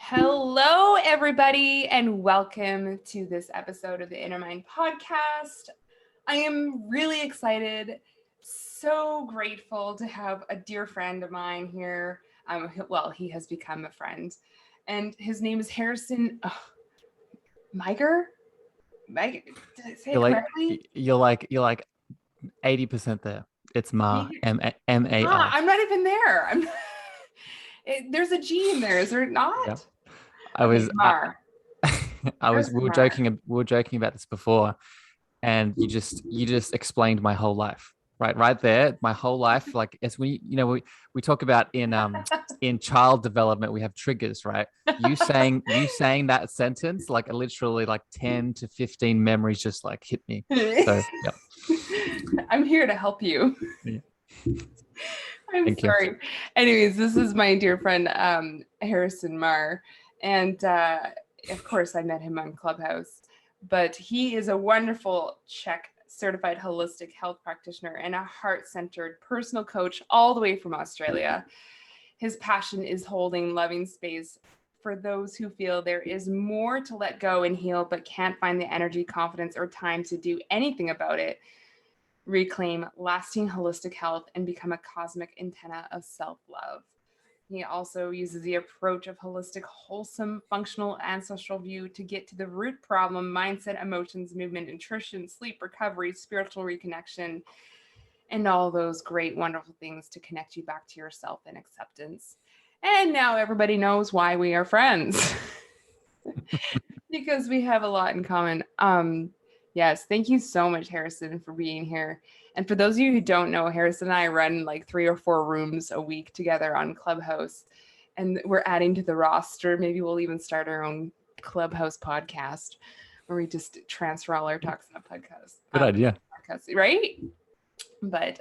Hello, everybody, and welcome to this episode of the Inner Mind podcast. I am really excited, so grateful to have a dear friend of mine here. He has become a friend, and his name is Harrison Miger. Did I say it correctly? You're like 80% there. It's Ma, M-A-R. I'm not even there. There's a G in there, is there not? Yeah. Okay, Mar. We were joking about this before, and you just explained my whole life. Right there, my whole life. Like as we talk about in child development, we have triggers, right? You saying that sentence, like literally like 10 to 15 memories just like hit me. So yeah. I'm here to help you. Yeah. I'm sorry. You. Anyways, this is my dear friend Harrison Marr, and of course I met him on Clubhouse, but he is a wonderful CHEK certified holistic health practitioner and a heart-centered personal coach all the way from Australia. His passion is holding loving space for those who feel there is more to let go and heal but can't find the energy, confidence, or time to do anything about it. Reclaim lasting holistic health and become a cosmic antenna of self-love. He also uses the approach of holistic, wholesome, functional, ancestral view to get to the root problem: mindset, emotions, movement, nutrition, sleep, recovery, spiritual reconnection, and all those great, wonderful things to connect you back to yourself and acceptance. And now everybody knows why we are friends. Because we have a lot in common. Yes, thank you so much, Harrison, for being here. And for those of you who don't know, Harrison and I run like 3 or 4 rooms a week together on Clubhouse, and we're adding to the roster. Maybe we'll even start our own Clubhouse podcast where we just transfer all our talks on a podcast. Good idea. Podcast, right? But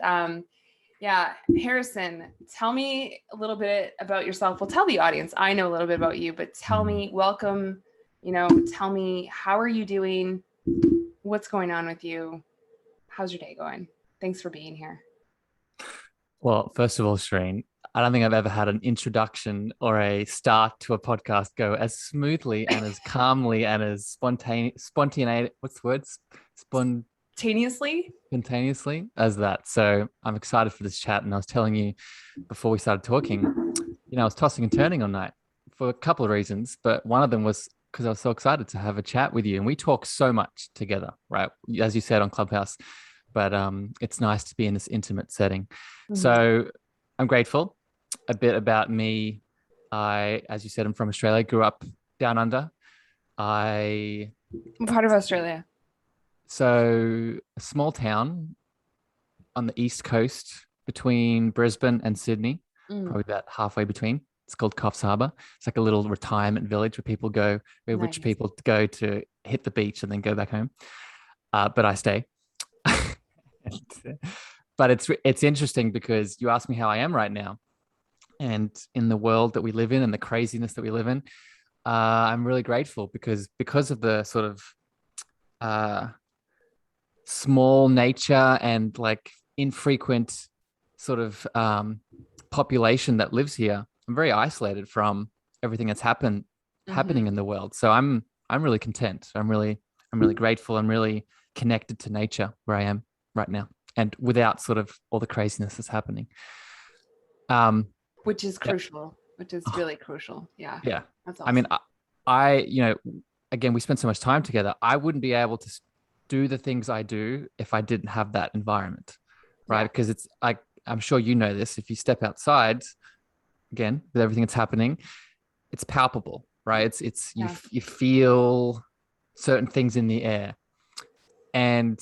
yeah, Harrison, tell me a little bit about yourself. Well, tell the audience. I know a little bit about you, but tell me, welcome, tell me, how are you doing? What's going on with you? How's your day going? Thanks for being here. Well, first of all, Shreen, I don't think I've ever had an introduction or a start to a podcast go as smoothly and as calmly and as spontaneously as that. So I'm excited for this chat. And I was telling you before we started talking, I was tossing and turning all night for a couple of reasons, but one of them was because I was so excited to have a chat with you. And we talk so much together, right? As you said on Clubhouse, but it's nice to be in this intimate setting. Mm-hmm. So I'm grateful. A bit about me. As you said, I'm from Australia, grew up down under. What part of Australia? So a small town on the east coast between Brisbane and Sydney, probably about halfway between. It's called Coffs Harbour. It's like a little retirement village where people go, where rich people go to hit the beach and then go back home. But I stay. But it's interesting because you asked me how I am right now. And in the world that we live in and the craziness that we live in, I'm really grateful because of the sort of small nature and like infrequent sort of population that lives here. I'm very isolated from everything that's happening in the world. So I'm really content. I'm really grateful. I'm really connected to nature where I am right now, and without sort of all the craziness that's happening. Which is crucial. Which is really crucial. Yeah. Yeah. That's awesome. I mean, I again, we spend so much time together. I wouldn't be able to do the things I do if I didn't have that environment, right? Because it's like, I'm sure you know this. If you step outside, again, with everything that's happening, it's palpable, right? You feel certain things in the air. And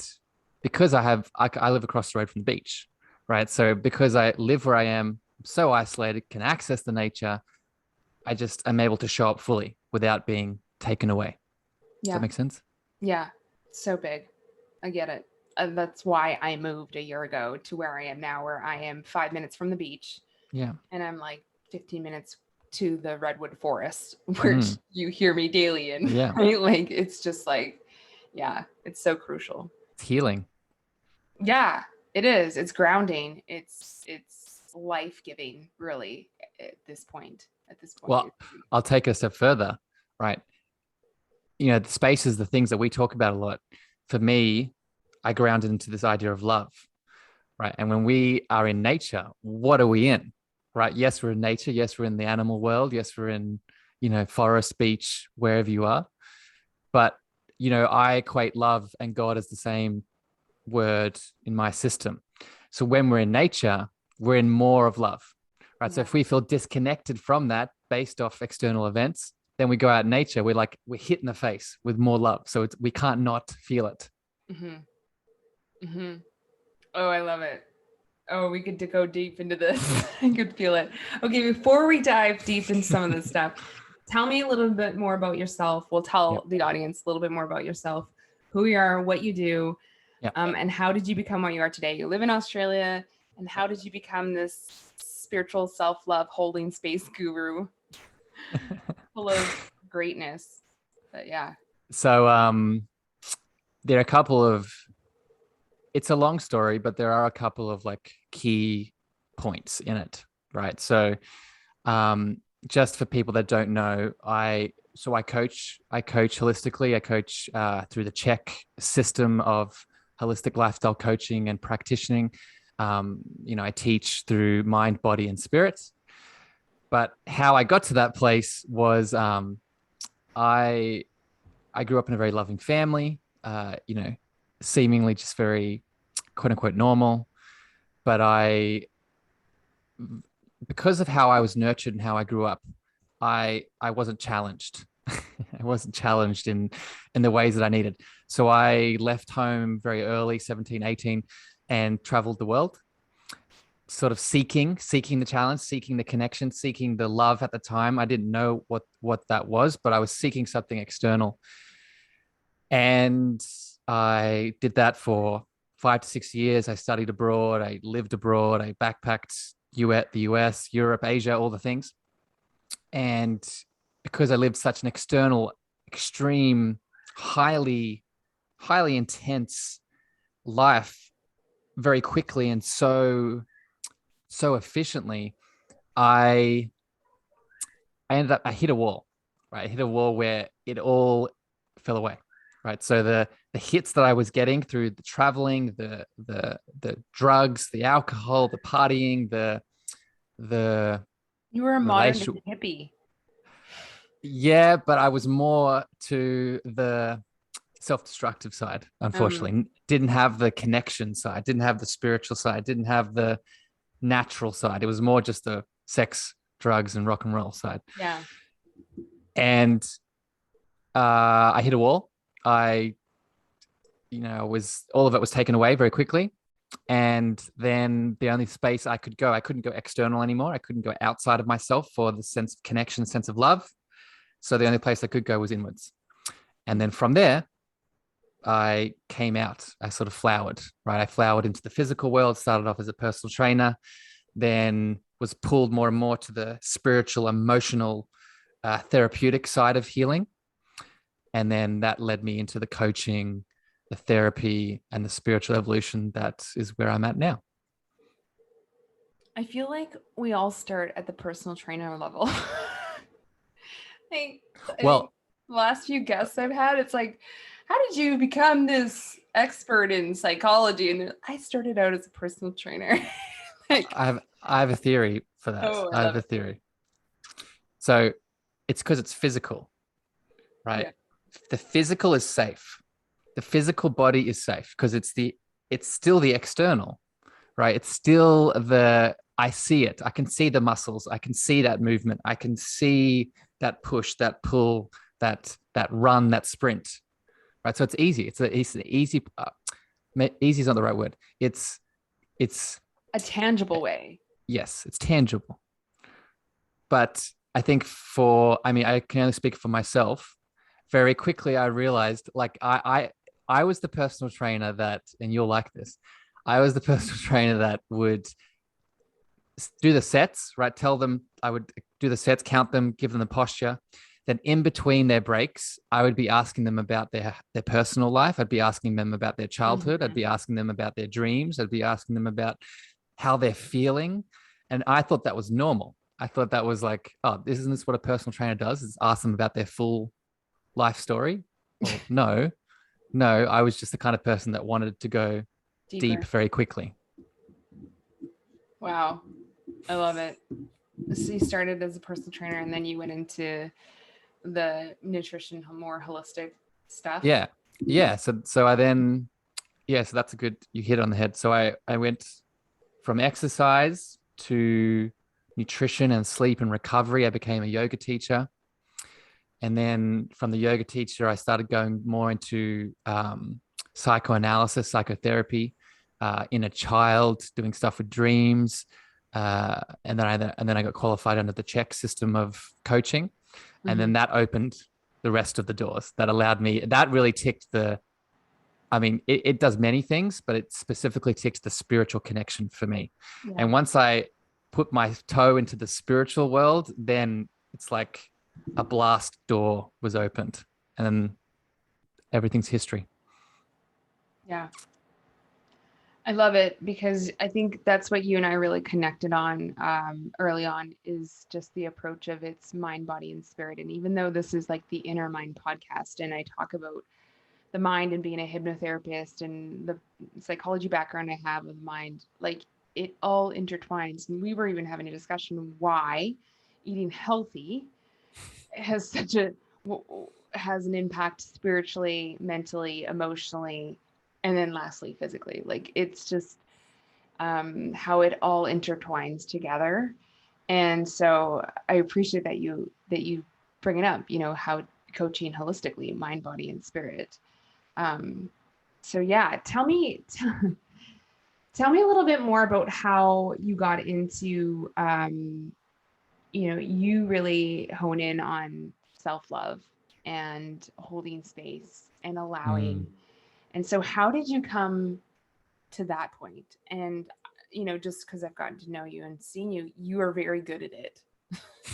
because I live across the road from the beach, right? So because I live where I am, so isolated, can access the nature, I'm able to show up fully without being taken away. Does that make sense? Yeah, so big. I get it. That's why I moved a year ago to where I am now, where I am 5 minutes from the beach. Yeah. And I'm like 15 minutes to the redwood forest, which you hear me daily in. Yeah. Right? Like, it's just like, yeah, it's so crucial. It's healing. Yeah, it is. It's grounding. It's life-giving, really, at this point. at this point? Well, I'll take it a step further, right? The spaces, the things that we talk about a lot. For me, I grounded into this idea of love, right? And when we are in nature, what are we in, right? Yes, we're in nature. Yes, we're in the animal world. Yes, we're in, forest, beach, wherever you are. But, I equate love and God as the same word in my system. So when we're in nature, we're in more of love, right? Yeah. So if we feel disconnected from that based off external events, then we go out in nature, we're hit in the face with more love. So we can't not feel it. Mm-hmm. Mm-hmm. Oh, I love it. Oh, we could go deep into this. I could feel it. Okay, before we dive deep into some of this stuff, tell me a little bit more about yourself. We'll tell the audience a little bit more about yourself, who you are, what you do, and how did you become what you are today? You live in Australia, and how did you become this spiritual self-love holding space guru full of greatness? But yeah. So there are a couple of, it's a long story, but there are a couple of key points in it, right? So just for people that don't know, I coach holistically. I coach through the CHEK system of holistic lifestyle coaching and practitioning. I teach through mind, body, and spirit. But how I got to that place was I grew up in a very loving family, seemingly just very quote unquote normal. But because of how I was nurtured and how I grew up, I wasn't challenged. I wasn't challenged in the ways that I needed. So I left home very early, 17, 18, and traveled the world, sort of seeking the challenge, seeking the connection, seeking the love. At the time, I didn't know what that was, but I was seeking something external. And I did that for 5 to 6 years. I studied abroad. I lived abroad. I backpacked the US, Europe, Asia, all the things. And because I lived such an external, extreme, highly intense life very quickly and so efficiently, I hit a wall, right? I hit a wall where it all fell away, right? So the hits that I was getting through the traveling, the drugs, the alcohol, the partying, the you were a modern hippie. Yeah, but I was more to the self-destructive side, unfortunately. Didn't have the connection side, didn't have the spiritual side, didn't have the natural side. It was more just the sex, drugs, and rock and roll side. Yeah. And I hit a wall. All of it was taken away very quickly. And then the only space I couldn't go external anymore. I couldn't go outside of myself for the sense of connection, sense of love. So the only place I could go was inwards. And then from there, I came out. I sort of flowered, right? I flowered into the physical world, started off as a personal trainer, then was pulled more and more to the spiritual, emotional, therapeutic side of healing. And then that led me into the coaching, the therapy, and the spiritual evolution. That is where I'm at now. I feel like we all start at the personal trainer level. The last few guests I've had, it's like, how did you become this expert in psychology? And I started out as a personal trainer. I have a theory for that. I have a theory. So it's because it's physical, right? Yeah. The physical is safe. The physical body is safe because it's still the external, right? It's still I see it. I can see the muscles. I can see that movement. I can see that push, that pull, that run, that sprint, right? So it's easy. It's easy. Easy is not the right word. It's a tangible way. Yes, it's tangible. But I think I can only speak for myself. Very quickly, I realized I was the personal trainer that, and you'll like this, I was the personal trainer that would do the sets, right? Tell them, I would do the sets, count them, give them the posture. Then in between their breaks, I would be asking them about their personal life. I'd be asking them about their childhood. Mm-hmm. I'd be asking them about their dreams. I'd be asking them about how they're feeling. And I thought that was normal. I thought that was like, oh, isn't this what a personal trainer does? Is ask them about their full life story? Well, no, I was just the kind of person that wanted to go deep Deeper. very quickly. Wow. I love it. So you started as a personal trainer and then you went into the nutrition, more holistic stuff. Yeah. Yeah. So I then, yeah, so that's a good, you hit it on the head. So I went from exercise to nutrition and sleep and recovery. I became a yoga teacher. And then from the yoga teacher, I started going more into psychoanalysis, psychotherapy, inner child, doing stuff with dreams. And then I got qualified under the CHEK system of coaching. And then that opened the rest of the doors that allowed me, that really ticked the, I mean, it does many things, but it specifically ticked the spiritual connection for me. Yeah. And once I put my toe into the spiritual world, then it's like a blast door was opened and then everything's history. Yeah. I love it because I think that's what you and I really connected on early on, is just the approach of it's mind, body, and spirit. And even though this is like the Inner Mind podcast, and I talk about the mind and being a hypnotherapist and the psychology background I have of the mind, like it all intertwines. And we were even having a discussion why eating healthy has such a has an impact spiritually, mentally, emotionally, and then lastly physically. Like it's just how it all intertwines together. And so I appreciate that you bring it up, how coaching holistically, mind, body, and spirit. So yeah, tell me a little bit more about how you got into you really hone in on self-love and holding space and allowing. And so how did you come to that point? And just because I've gotten to know you and seen you, you are very good at it.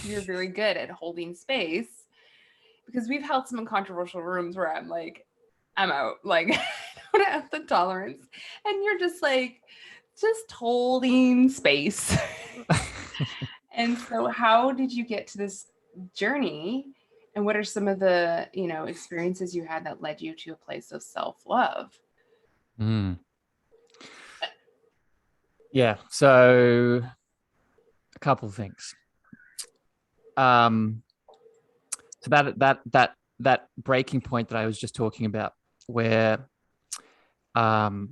You're very good at holding space, because we've held some controversial rooms where I'm like, I'm out. Like, I don't have the tolerance. And you're just like, just holding space. And so how did you get to this journey? And what are some of the, experiences you had that led you to a place of self-love? Yeah. So a couple of things. So that breaking point that I was just talking about, where I'll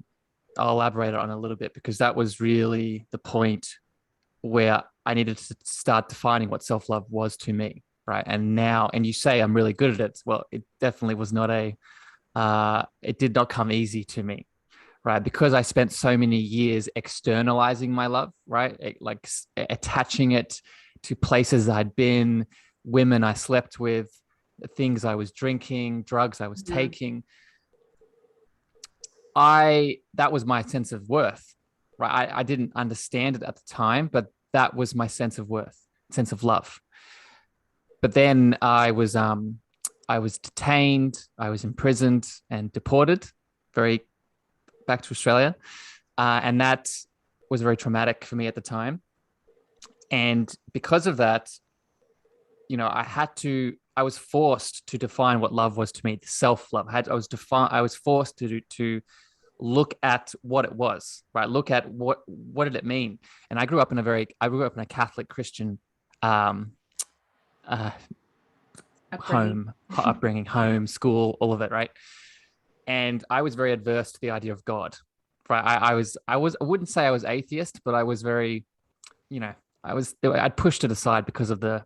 elaborate on a little bit, because that was really the point where I needed to start defining what self-love was to me, right? And you say I'm really good at it. Well, it definitely was not it did not come easy to me, right? Because I spent so many years externalizing my love, right? Like attaching it to places I'd been, women I slept with, things I was drinking, drugs I was taking. That was my sense of worth, right? I didn't understand it at the time, but that was my sense of worth, sense of love. But then I was detained, I was imprisoned and deported back to Australia. And that was very traumatic for me at the time. And because of that, I was forced to define what love was to me, self-love. I was forced to look at what it was, right? Look at what did it mean? And I grew up in a Catholic Christian upbringing, home, school, all of it, right? And I was very adverse to the idea of God, right? I wouldn't say I was atheist, but I was very, I'd pushed it aside because of the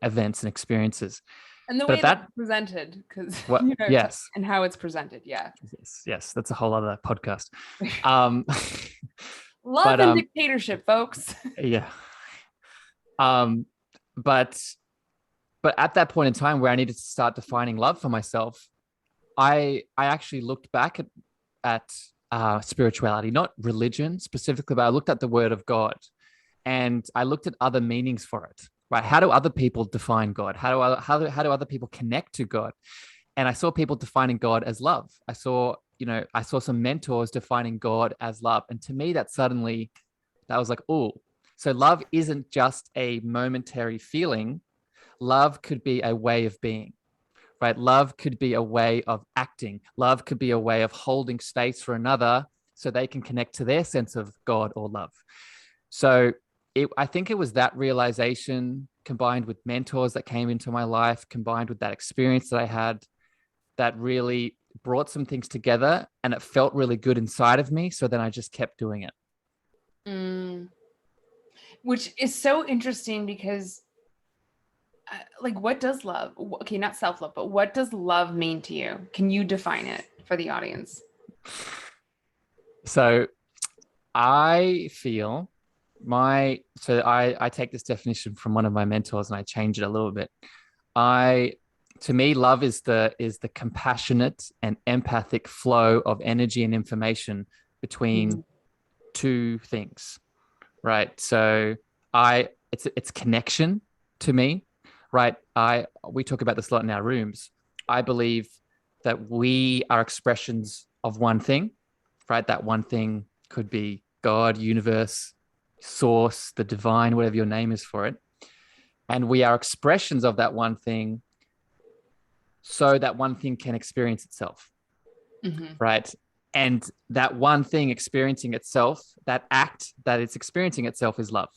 events and experiences. And the way that's presented, because yes, and how it's presented, yes, that's a whole other podcast. Love and dictatorship, folks. Yeah. But at that point in time where I needed to start defining love for myself, I actually looked back at spirituality, not religion specifically, but I looked at the Word of God, and I looked at other meanings for it. Right? How do other people define God? How do other people connect to God? And I saw people defining God as love. I saw some mentors defining God as love, and to me, that was like, oh, So love isn't just a momentary feeling. Love could be a way of being, right? Love could be a way of acting. Love could be a way of holding space for another so they can connect to their sense of God or love. So I think it was that realization combined with mentors that came into my life, combined with that experience that I had, that really brought some things together, and it felt really good inside of me. So then I just kept doing it. Which is so interesting because like, what does love, okay, not self-love, but what does love mean to you? Can you define it for the audience? So I feel I take this definition from one of my mentors and I change it a little bit. To me, love is the compassionate and empathic flow of energy and information between two things, right? So it's connection to me, right? We talk about this a lot in our rooms. I believe that we are expressions of one thing, right? That one thing could be God, universe, source, the divine, whatever your name is for it. And we are expressions of that one thing so that one thing can experience itself, right? And that one thing experiencing itself, that act that it's experiencing itself is love,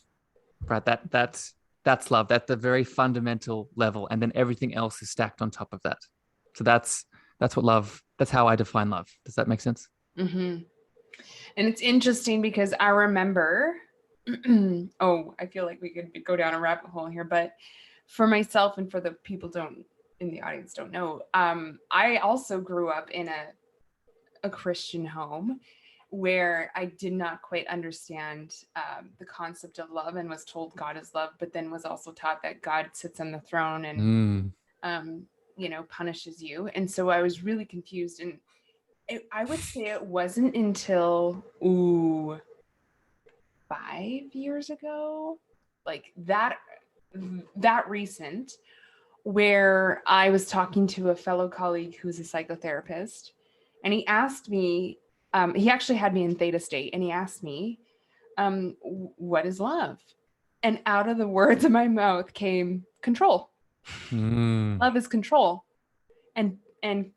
right? That's love. That's the very fundamental level. And then everything else is stacked on top of that. So that's what love, that's how I define love. Does that make sense? And it's interesting because I remember, oh, I feel like we could go down a rabbit hole here, but for myself and for the people in the audience don't know, I also grew up in a Christian home where I did not quite understand the concept of love and was told God is love, but then was also taught that God sits on the throne and, punishes you. And so I was really confused. And I would say it wasn't until, 5 years ago, like that recent, where I was talking to a fellow colleague who's a psychotherapist, and he asked me, he actually had me in theta state, and he asked me, what is love? And out of the words of my mouth came control. Love is control, and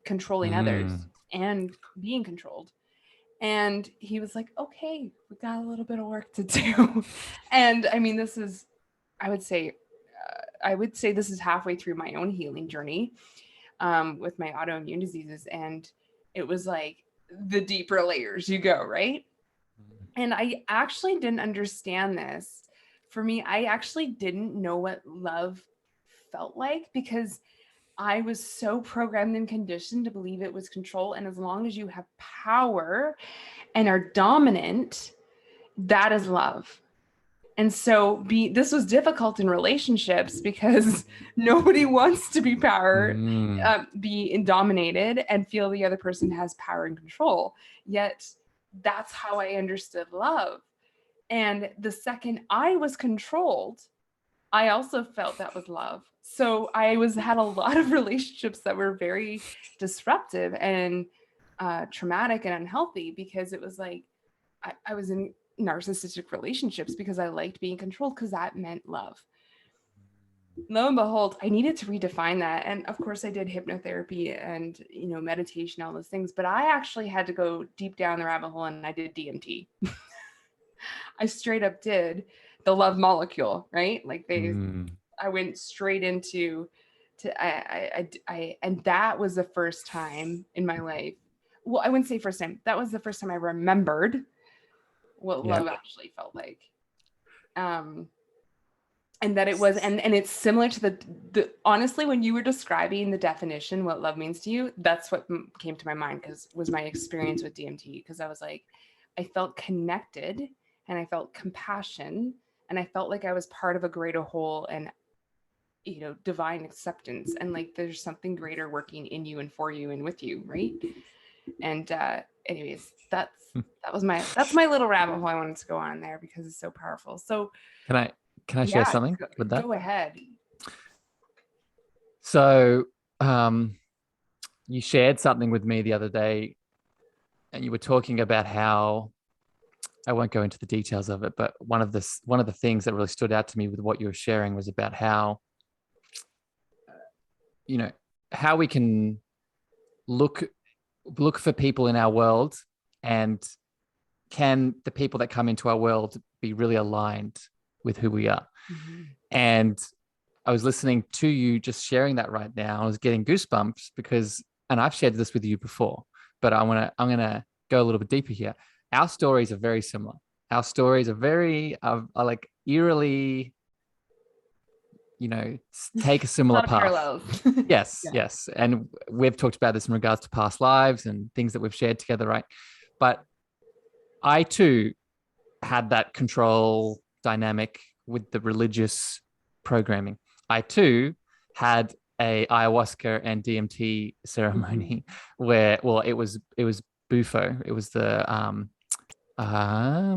controlling others and being controlled. And he was like, okay, we got a little bit of work to do. And I mean, I would say, this is halfway through my own healing journey with my autoimmune diseases. And it was like the deeper layers you go, right? And I actually didn't understand this. For me, I actually didn't know what love felt like because I was so programmed and conditioned to believe it was control. And as long as you have power and are dominant, that is love. And so this was difficult in relationships because nobody wants to be be dominated and feel the other person has power and control. Yet that's how I understood love. And the second I was controlled, I also felt that was love. So I had a lot of relationships that were very disruptive and traumatic and unhealthy because it was like I was in narcissistic relationships because I liked being controlled because that meant love. Lo and behold, I needed to redefine that. And of course I did hypnotherapy and, meditation, all those things, but I actually had to go deep down the rabbit hole and I did DMT. I straight up did the love molecule, right? Like I went straight into and that was the first time in my life. Well, I wouldn't say first time. That was the first time I remembered what love actually felt like. And that it was, and it's similar to the honestly, when you were describing the definition, what love means to you, that's what came to my mind because was my experience with DMT. Because I was like, I felt connected and I felt compassion and I felt like I was part of a greater whole and, divine acceptance. And like, there's something greater working in you and for you and with you. Right. And, anyways, that's my little rabbit hole I wanted to go on there because it's so powerful. So can I share something with that? Go ahead. So you shared something with me the other day and you were talking about how I won't go into the details of it, but one of the things that really stood out to me with what you were sharing was about how, you know, how we can look for people in our world, and can the people that come into our world be really aligned with who we are. Mm-hmm. And I was listening to you just sharing that right now. I was getting goosebumps because, and I've shared this with you before, but I'm gonna go a little bit deeper here. Our stories are very similar. Our stories are very are like eerily, take a A similar lot of path. parallels. Yes, Yeah. yes. And we've talked about this in regards to past lives and things that we've shared together, right? But I too had that control dynamic with the religious programming. I too had a ayahuasca and DMT ceremony where, well, it was bufo. It was the I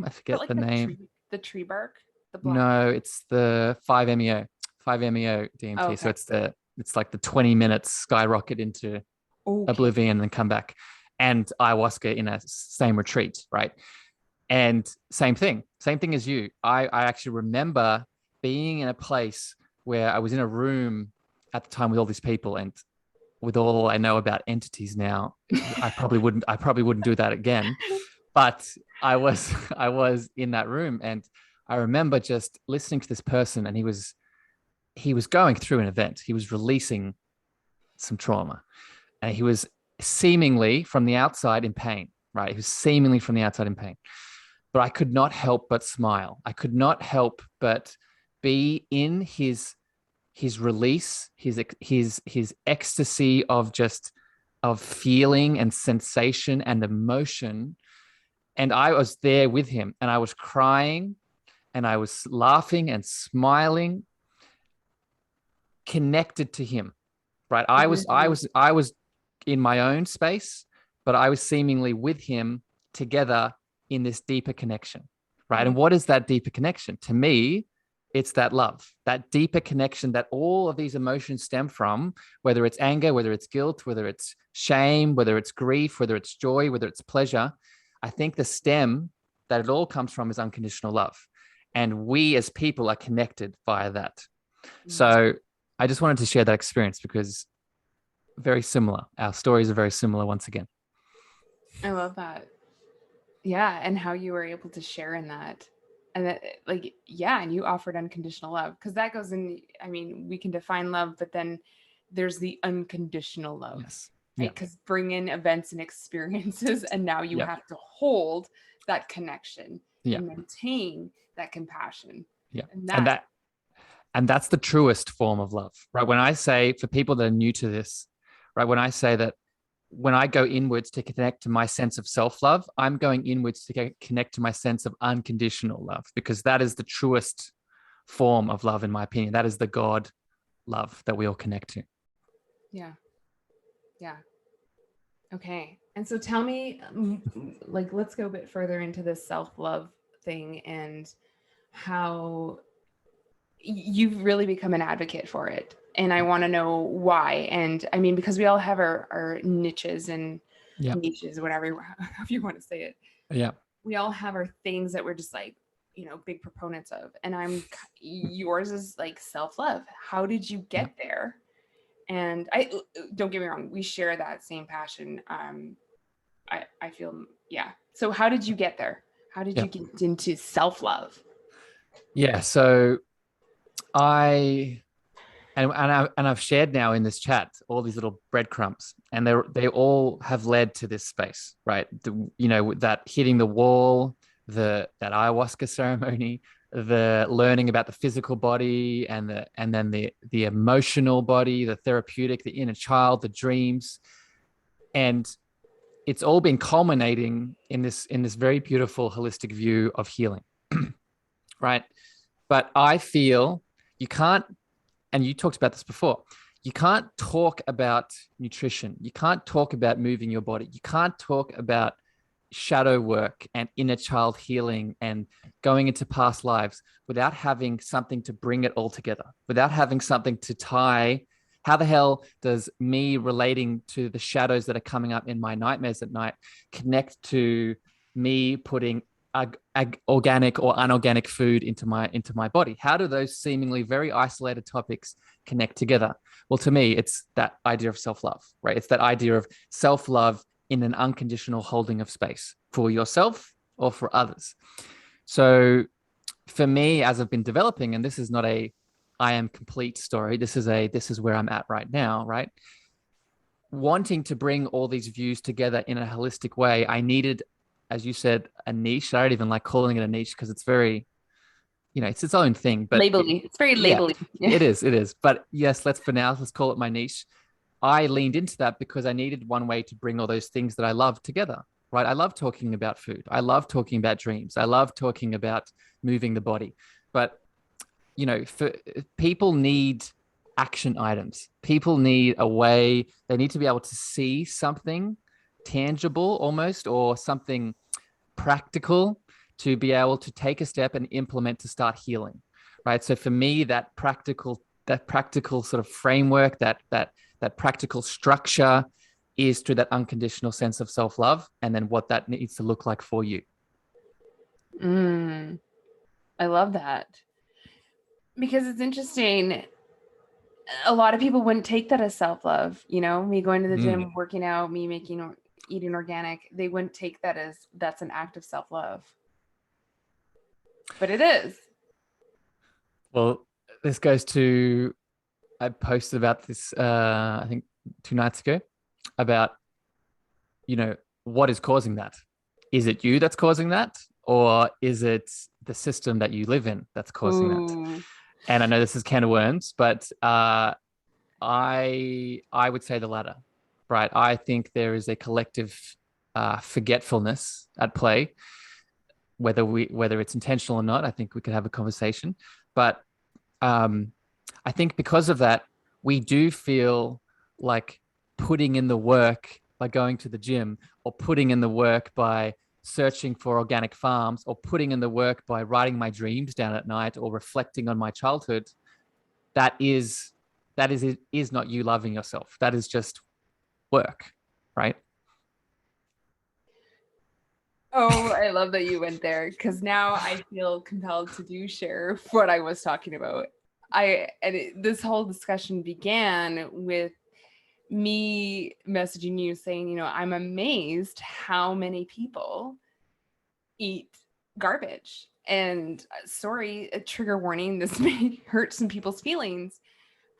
But forget like the name. the tree bark, the black. No, it's the 5-MeO, 5-MeO Oh, DMT. So okay. it's like the 20 minutes skyrocket into Okay. oblivion and then come back, and ayahuasca in a same retreat, right? And same thing as you. I actually remember being in a place where I was in a room at the time with all these people, and with all I know about entities now, I probably wouldn't do that again. But I was I was in that room, and I remember just listening to this person, and he was going through an event. He was releasing some trauma, and he was seemingly from the outside in pain, right? He was seemingly from the outside in pain. But I could not help but smile. I could not help but be in his release, his ecstasy of feeling and sensation and emotion. And I was there with him, and I was crying, and I was laughing and smiling, connected to him. Right? I was in my own space, but I was seemingly with him together in this deeper connection. Right? And what is that deeper connection? To me, it's that love, that deeper connection that all of these emotions stem from, whether it's anger, whether it's guilt, whether it's shame, whether it's grief, whether it's joy, whether it's pleasure. I think the stem that it all comes from is unconditional love. And we as people are connected via that. So I just wanted to share that experience because very similar. Our stories are very similar once again. I love that. Yeah, and how you were able to share in that. And that, like, yeah, and you offered unconditional love, because that goes in, I mean, we can define love, but then there's the unconditional love, Yes. right? Yeah. Because bring in events and experiences, and now you Yeah. have to hold that connection Yeah. and maintain that compassion. Yeah. And And that's that and that's the truest form of love, right? When I say, for people that are new to this, right, when I say that when I go inwards to connect to my sense of self-love, I'm going inwards to connect to my sense of unconditional love, because that is the truest form of love, in my opinion. That is the God love that we all connect to. yeah. Yeah. Okay. And so tell me, like, let's go a bit further into this self-love thing and how you've really become an advocate for it. And I want to know why. And I mean, because we all have our niches and Yeah. niches, whatever, however you want to say it. Yeah. We all have our things that we're just like, big proponents of. And yours is like self-love. How did you get there? And I don't get me wrong, we share that same passion. I feel, yeah. So how did you get there? How did you get into self-love? Yeah. So I I've shared now in this chat all these little breadcrumbs, and they all have led to this space, right? That hitting the wall, that ayahuasca ceremony, the learning about the physical body, and then the emotional body, the therapeutic, the inner child, the dreams, and it's all been culminating in this very beautiful holistic view of healing, right? But I feel you can't, and you talked about this before, you can't talk about nutrition. You can't talk about moving your body. You can't talk about shadow work and inner child healing and going into past lives without having something to bring it all together, without having something to tie. How the hell does me relating to the shadows that are coming up in my nightmares at night connect to me putting organic or unorganic food into my body? How do those seemingly very isolated topics connect together? Well, to me, it's that idea of self-love, right? It's that idea of self-love in an unconditional holding of space for yourself or for others. So for me, as I've been developing, and this is not a I am complete story, this is where I'm at right now, right? Wanting to bring all these views together in a holistic way, I needed, as you said, a niche. I don't even like calling it a niche because it's very, it's its own thing. But Labely. It's very yeah, labely. Yeah. it is. But yes, let's call it my niche. I leaned into that because I needed one way to bring all those things that I love together, right? I love talking about food. I love talking about dreams. I love talking about moving the body. But, for people need action items. People need a way, they need to be able to see something tangible almost, or something practical to be able to take a step and implement to start healing, right? So for me, that practical sort of framework, that practical structure is through that unconditional sense of self-love, and then what that needs to look like for you. I love that, because it's interesting. A lot of people wouldn't take that as self-love. Me going to the gym, working out, me eating organic. They wouldn't take that as that's an act of self-love. But it is. Well, this goes to, I posted about this, I think 2 nights ago, about, what is causing that? Is it you that's causing that? Or is it the system that you live in that's causing that? And I know this is can of worms, but I would say the latter, right? I think there is a collective forgetfulness at play, whether it's intentional or not. I think we could have a conversation, but I think because of that, we do feel like putting in the work by going to the gym, or putting in the work by searching for organic farms, or putting in the work by writing my dreams down at night, or reflecting on my childhood. That is not you loving yourself. That is just work, right? Oh, I love that you went there, because now I feel compelled to share what I was talking about. This whole discussion began with me messaging you saying, I'm amazed how many people eat garbage. And sorry, a trigger warning, this may hurt some people's feelings,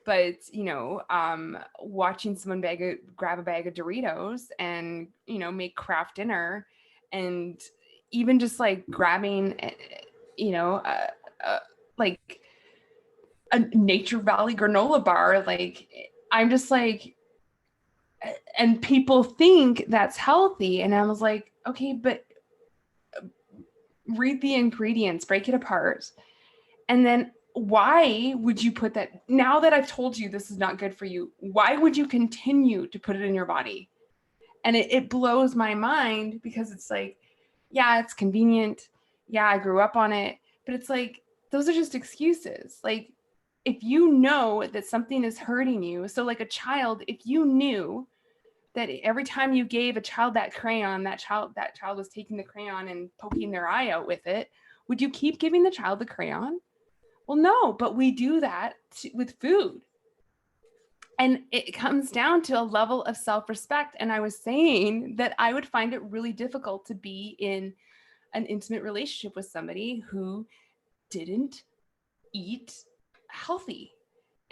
but watching someone grab a bag of Doritos and make craft dinner, and even just like grabbing like a Nature Valley granola bar, like I'm just like, and people think that's healthy, and I was like, okay, but read the ingredients, break it apart, and then why would you put that? Now that I've told you this is not good for you, why would you continue to put it in your body? And it blows my mind, because it's like, yeah, it's convenient. Yeah, I grew up on it. But it's like, those are just excuses. Like, if you know that something is hurting you, so like a child, if you knew that every time you gave a child that crayon, that child was taking the crayon and poking their eye out with it, would you keep giving the child the crayon? Well, no, but we do that with food. And it comes down to a level of self-respect. And I was saying that I would find it really difficult to be in an intimate relationship with somebody who didn't eat healthy.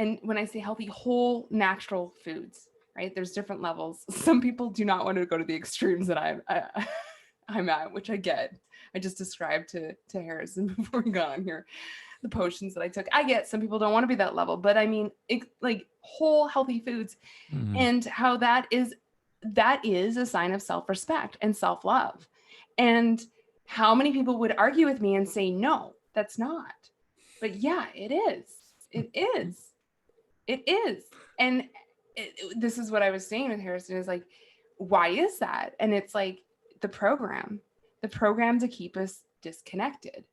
And when I say healthy, whole natural foods, right? There's different levels. Some people do not want to go to the extremes that I'm at, which I get. I just described to Harrison before we got on here the potions that I took. I get some people don't want to be that level, but I mean, like whole healthy foods, and how that is a sign of self-respect and self-love. And how many people would argue with me and say, no, that's not. But yeah, it is. It is. It is. And this is what I was saying with Harrison, is like, why is that? And it's like the program to keep us disconnected.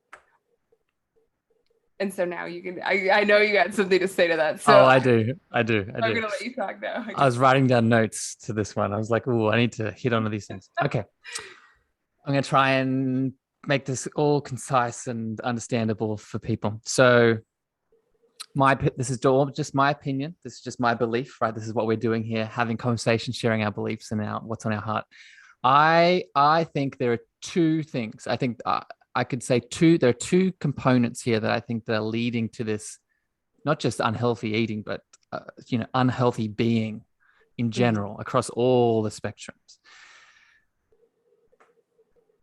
And so now you can, I know you had something to say to that. So I do. I'm going to let you talk now. I was writing down notes to this one. I was like, oh, I need to hit onto these things. Okay. I'm going to try and make this all concise and understandable for people. So this is just my opinion. This is just my belief, right? This is what we're doing here, having conversations, sharing our beliefs and what's on our heart. I think there are two things. I think I could say there are two components here that I think that are leading to this, not just unhealthy eating, but unhealthy being in general across all the spectrums.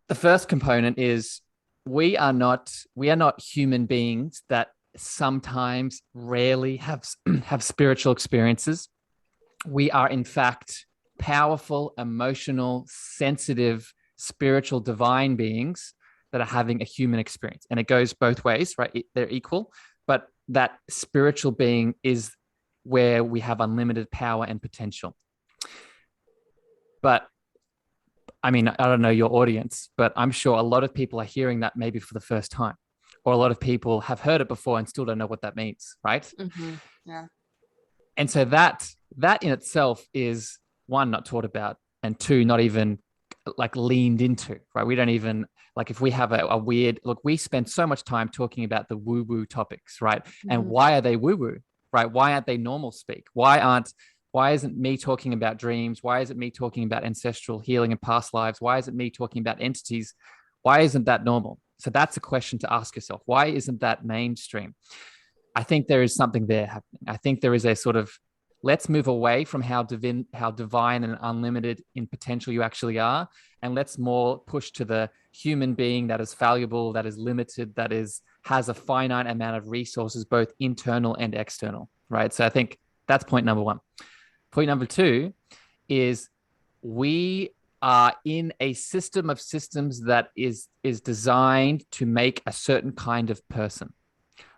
The first component is we are not human beings that sometimes rarely have spiritual experiences. We are in fact powerful, emotional, sensitive, spiritual, divine beings that are having a human experience. And it goes both ways, right? They're equal, but that spiritual being is where we have unlimited power and potential. But I mean, I don't know your audience, but I'm sure a lot of people are hearing that maybe for the first time, or a lot of people have heard it before and still don't know what that means, right? Mm-hmm. Yeah. And so that in itself is, one, not taught about, and two, not even like leaned into, right? We don't even, like, if we have a weird, look, we spend so much time talking about the woo-woo topics, right? Mm-hmm. And why are they woo-woo, right? Why aren't they normal speak? Why isn't me talking about dreams? Why isn't me talking about ancestral healing and past lives? Why isn't me talking about entities? Why isn't that normal? So that's a question to ask yourself. Why isn't that mainstream? I think there is something there happening. I think there is a sort of, let's move away from how divine and unlimited in potential you actually are, and let's more push to the human being that is fallible, that is limited, that has a finite amount of resources, both internal and external, right? So I think that's point number one. Point number two is we are in a system of systems that is designed to make a certain kind of person,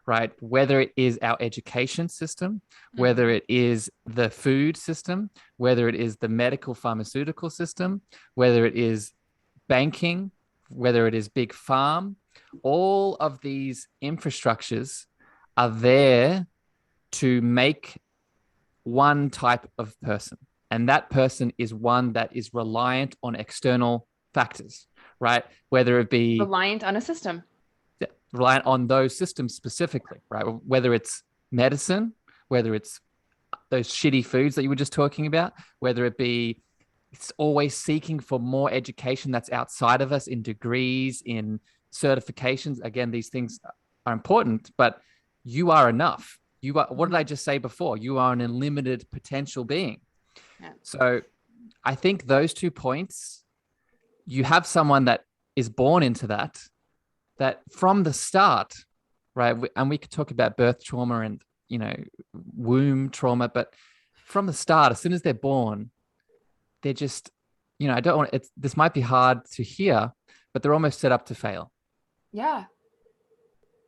right? Whether it is our education system, whether it is the food system, whether it is the medical pharmaceutical system, whether it is banking, whether it is big farm, all of these infrastructures are there to make one type of person. And that person is one that is reliant on external factors, right? Whether it be reliant on a system. Reliant on those systems specifically, right? Whether it's medicine, whether it's those shitty foods that you were just talking about, whether it be it's always seeking for more education that's outside of us in degrees, in certifications. Again, these things are important, but you are enough. You are, what did I just say before? You are an unlimited potential being. Yeah. So I think those 2 points, you have someone that is born into that from the start, right? And we could talk about birth trauma and, womb trauma, but from the start, as soon as they're born, they're just, I don't want it. This might be hard to hear, but they're almost set up to fail. Yeah.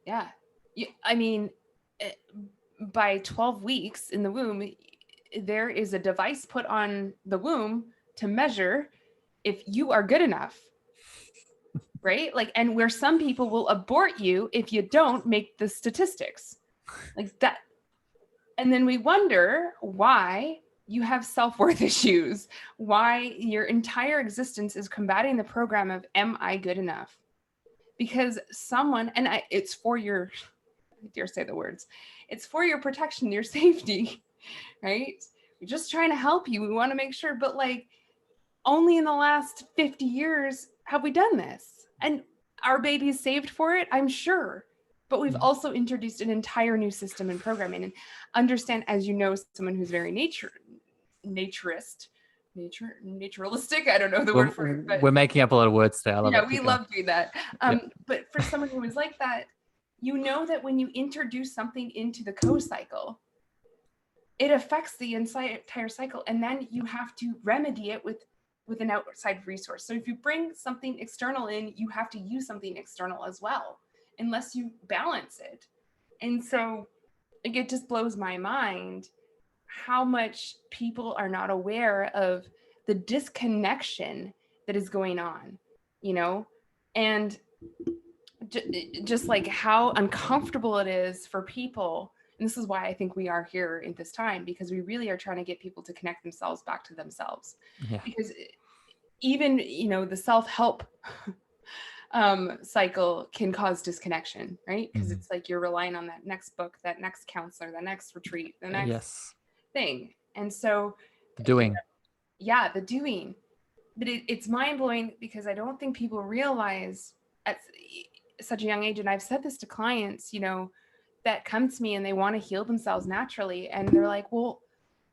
Yeah. I mean, by 12 weeks in the womb, there is a device put on the womb to measure if you are good enough. Right? Like, and where some people will abort you if you don't make the statistics like that. And then we wonder why you have self-worth issues, why your entire existence is combating the program of, am I good enough? Because someone, and it's for your, I dare say the words, it's for your protection, your safety, right? We're just trying to help you. We want to make sure, but like only in the last 50 years have we done this. And our baby's saved for it, I'm sure. But we've also introduced an entire new system and programming. And understand, as you know, someone who's very naturalistic, I don't know the word for it. But we're making up a lot of words there. We love doing that. But for someone who is like that, that when you introduce something into the co-cycle, it affects the entire cycle. And then you have to remedy it with an outside resource. So if you bring something external in, you have to use something external as well, unless you balance it. And so it just blows my mind how much people are not aware of the disconnection that is going on, and just like how uncomfortable it is for people. And this is why I think we are here in this time, because we really are trying to get people to connect themselves back to themselves. Yeah. Because even, the self-help cycle can cause disconnection, right? Because Mhm. it's like you're relying on that next book, that next counselor, the next retreat, the next Yes. thing. And so, The you doing. know, yeah, the doing. But it's mind blowing because I don't think people realize at such a young age, and I've said this to clients, that come to me and they want to heal themselves naturally. And they're like, well,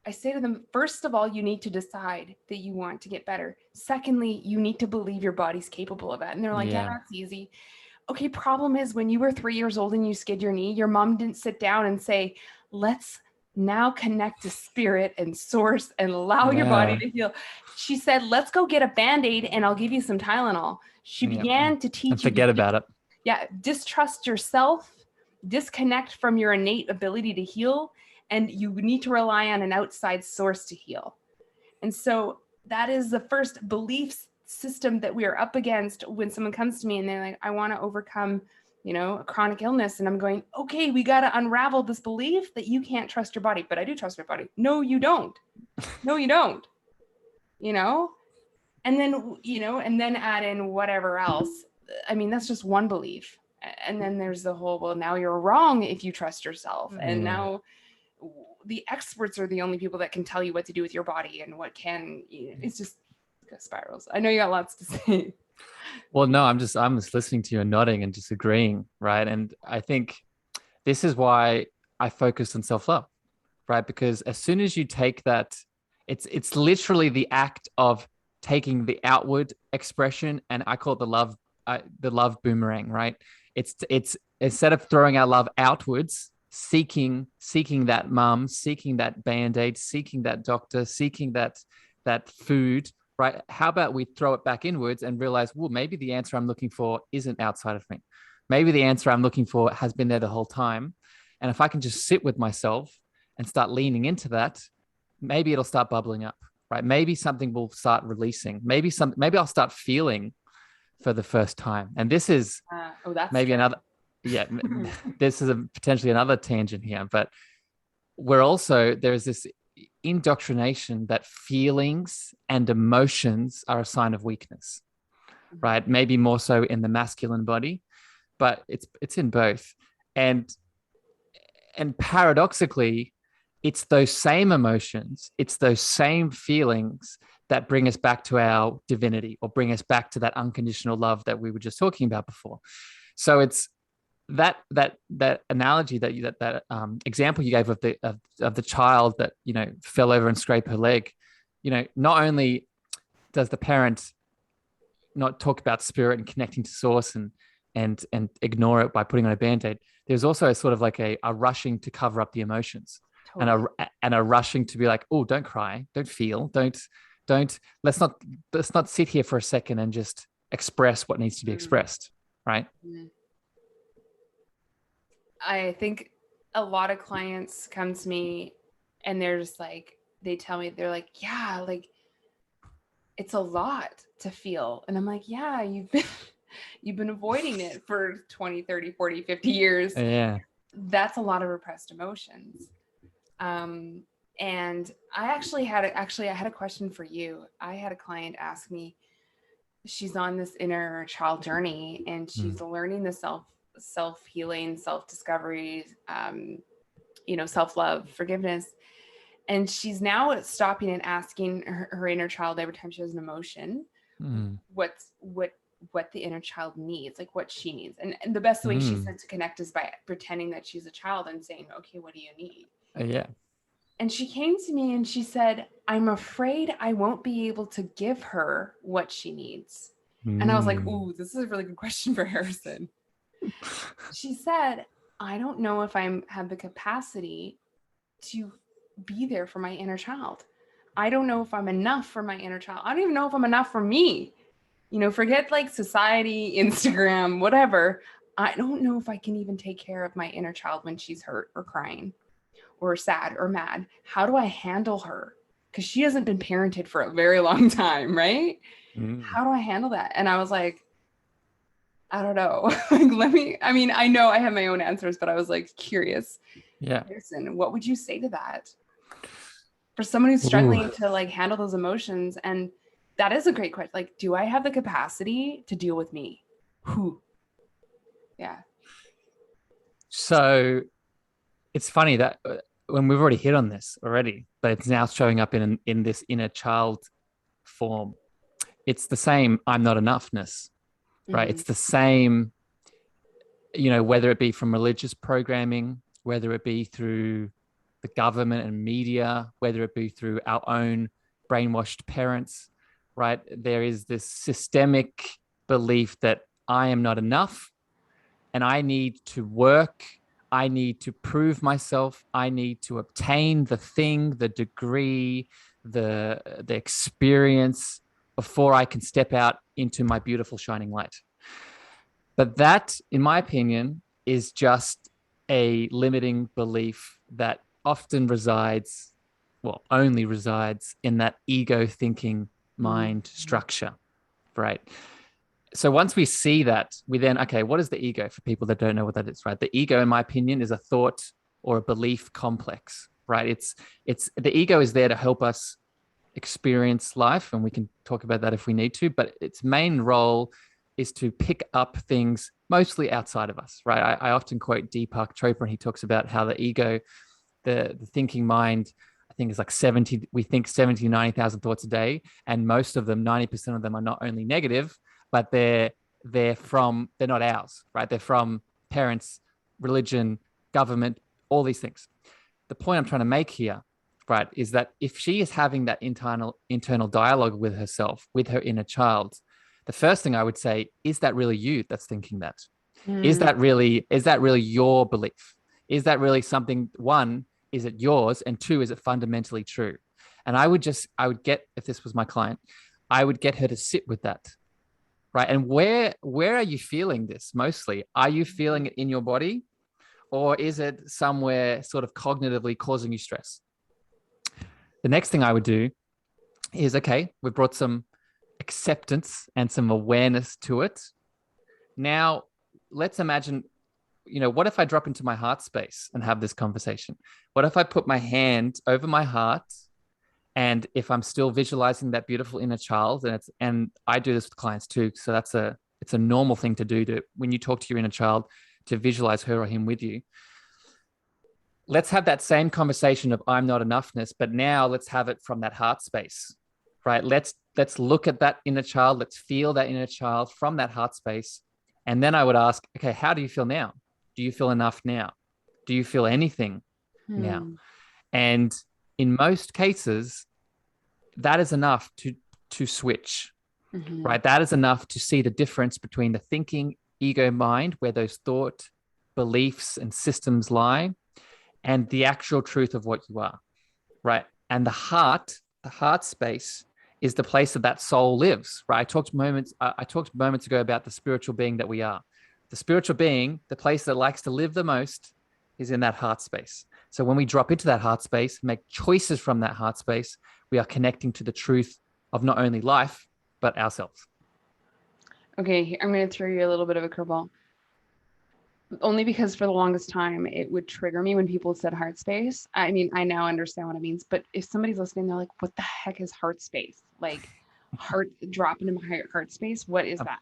I say to them, first of all, you need to decide that you want to get better. Secondly, you need to believe your body's capable of it. And they're like, yeah, Yeah. that's easy. Okay, problem is when you were 3 years old and you skid your knee, your mom didn't sit down and say, let's now connect to spirit and source and allow your body Yeah. to heal. She said, let's go get a Band-Aid and I'll give you some Tylenol. She Yeah. began to And teach you forget about it. distrust yourself, disconnect from your innate ability to heal, and you need to rely on an outside source to heal. And so that is the first belief system that we are up against when someone comes to me and they're like, I want to overcome, a chronic illness. And I'm going, okay, we got to unravel this belief that you can't trust your body. But I do trust my body. No, you don't. No, you don't. And then add in whatever else. I mean, that's just one belief. And then there's the whole, well, now you're wrong if you trust yourself. And Yeah. now the experts are the only people that can tell you what to do with your body and what it's just spirals. I know you got lots to say. Well, no, I'm just listening to you and nodding and just agreeing, right? And I think this is why I focused on self-love, right? Because as soon as you take that, it's literally the act of taking the outward expression, and I call it the love boomerang, right? It's instead of throwing our love outwards, seeking that mum, seeking that Band-Aid, seeking that doctor, seeking that food, right? How about we throw it back inwards and realize, well, maybe the answer I'm looking for isn't outside of me. Maybe the answer I'm looking for has been there the whole time. And if I can just sit with myself and start leaning into that, maybe it'll start bubbling up, right? Maybe something will start releasing. Maybe I'll start feeling for the first time. And this is That's maybe scary. another, yeah, this is potentially another tangent here, but there's this indoctrination that feelings and emotions are a sign of weakness, right? Maybe more so in the masculine body, but it's in both. And paradoxically, it's those same emotions, it's those same feelings that bring us back to our divinity or bring us back to that unconditional love that we were just talking about before. So it's that analogy that example you gave of the child that fell over and scraped her leg. Not only does the parent not talk about spirit and connecting to source and ignore it by putting on a Band-Aid, there's also a sort of like a rushing to cover up the emotions. Totally. and a rushing to be like, oh, don't cry, don't feel, don't let's not sit here for a second and just express what needs to be expressed, right? I think a lot of clients come to me and they're just like, they tell me, they're like, yeah, like it's a lot to feel. And I'm like, yeah, you've been avoiding it for 20, 30, 40, 50 years. Yeah. That's a lot of repressed emotions. And I had a question for you. I had a client ask me, she's on this inner child journey and she's learning the self-healing, self-discovery, self-love, forgiveness. And she's now stopping and asking her inner child every time she has an emotion, what the inner child needs, like what she needs. And the best way she said to connect is by pretending that she's a child and saying, okay, what do you need? Yeah. And she came to me and she said, I'm afraid I won't be able to give her what she needs. And I was like, ooh, this is a really good question for Harrison. She said, I don't know if I have the capacity to be there for my inner child. I don't know if I'm enough for my inner child. I don't even know if I'm enough for me. Forget like society, Instagram, whatever. I don't know if I can even take care of my inner child when she's hurt or crying or sad or mad. How do I handle her? Because she hasn't been parented for a very long time, right? How do I handle that? And I was like, I don't know. I know I have my own answers, but I was like curious. Yeah. Harrison, what would you say to that? For someone who's struggling to like handle those emotions, and that is a great question. Like, do I have the capacity to deal with me? Who? Yeah. So it's funny that when we've already hit on this already, but it's now showing up in this inner child form. It's the same I'm not enoughness, right? Mm-hmm. It's the same, whether it be from religious programming, whether it be through the government and media, whether it be through our own brainwashed parents, right? There is this systemic belief that I am not enough and I need to work. I need to prove myself. I need to obtain the thing, the degree, the experience before I can step out into my beautiful shining light. But that, in my opinion, is just a limiting belief that often resides, well, only resides in that ego thinking mind structure, right? So once we see that, we then, okay, what is the ego for people that don't know what that is, right? The ego, in my opinion, is a thought or a belief complex, right? It's the ego is there to help us experience life, and we can talk about that if we need to, but its main role is to pick up things mostly outside of us, right? I often quote Deepak Chopra, and he talks about how the ego, the thinking mind, I think is like 70, we think 70, 90,000 thoughts a day. And most of them, 90% of them are not only negative, but they're not ours, right? They're from parents, religion, government, all these things. The point I'm trying to make here, right, is that if she is having that internal dialogue with herself, with her inner child, the first thing I would say, is that really you that's thinking that? Is that really your belief? Is that really something, one, is it yours? And two, is it fundamentally true? And I would get, if this was my client, I would get her to sit with that, right? And where are you feeling this mostly? Are you feeling it in your body, or is it somewhere sort of cognitively causing you stress? The next thing I would do is, okay, we've brought some acceptance and some awareness to it. Now, let's imagine, what if I drop into my heart space and have this conversation? What if I put my hand over my heart, and if I'm still visualizing that beautiful inner child, and I do this with clients too, so it's a normal thing to do, to when you talk to your inner child, to visualize her or him with you. Let's have that same conversation of I'm not enoughness, but now let's have it from that heart space, right? Let's look at that inner child. Let's feel that inner child from that heart space. And then I would ask, okay, how do you feel now? Do you feel enough now? Do you feel anything now? And in most cases, that is enough to switch, right? That is enough to see the difference between the thinking ego mind, where those thought, beliefs, and systems lie, and the actual truth of what you are, right? And the heart space is the place that soul lives, right? I talked moments ago about the spiritual being that we are. The spiritual being, the place that likes to live the most, is in that heart space. So when we drop into that heart space, make choices from that heart space, we are connecting to the truth of not only life, but ourselves. Okay, I'm going to throw you a little bit of a curveball. Only because for the longest time, it would trigger me when people said heart space. I mean, I now understand what it means, but if somebody's listening, they're like, what the heck is heart space? Like drop into my heart space. What is that?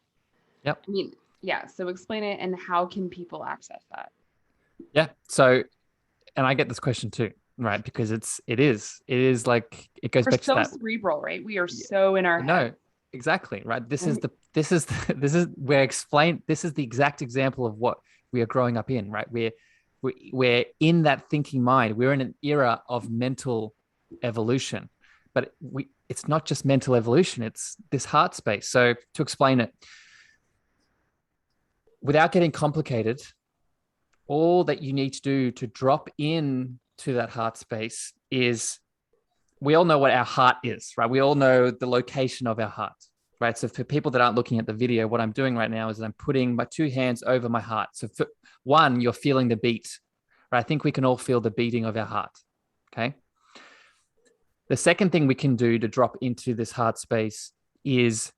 Yep. I mean, yeah. So explain it, and how can people access that? Yeah. So, and I get this question too, right? Because it is like, it goes back to that. Cerebral, right? We are so in our head. No, exactly. Right. This is the exact example of what we are growing up in, right? We're in that thinking mind. We're in an era of mental evolution, but it's not just mental evolution. It's this heart space. So to explain it, without getting complicated, all that you need to do to drop in to that heart space is, we all know what our heart is, right? We all know the location of our heart, right? So for people that aren't looking at the video, what I'm doing right now is I'm putting my two hands over my heart. So for one, you're feeling the beat, right? I think we can all feel the beating of our heart, okay? The second thing we can do to drop into this heart space is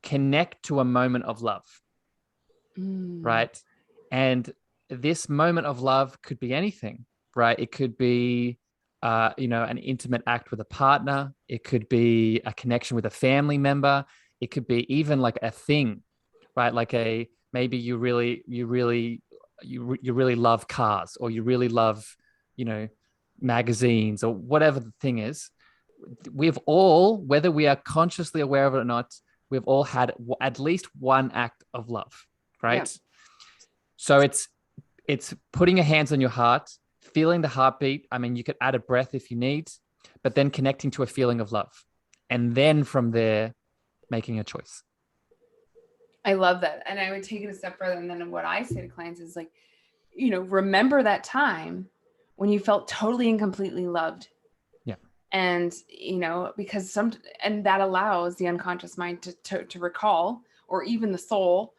connect to a moment of love, right? And this moment of love could be anything, right? It could be, an intimate act with a partner. It could be a connection with a family member. It could be even like a thing, right? Like maybe you really love cars, or you really love, magazines, or whatever the thing is. We've all, whether we are consciously aware of it or not, we've all had at least one act of love, right? Yeah. So it's putting your hands on your heart, feeling the heartbeat. I mean, you could add a breath if you need, but then connecting to a feeling of love. And then from there, making a choice. I love that. And I would take it a step further. And then what I say to clients is like, remember that time when you felt totally and completely loved. Yeah. And, because and that allows the unconscious mind to recall, or even the soul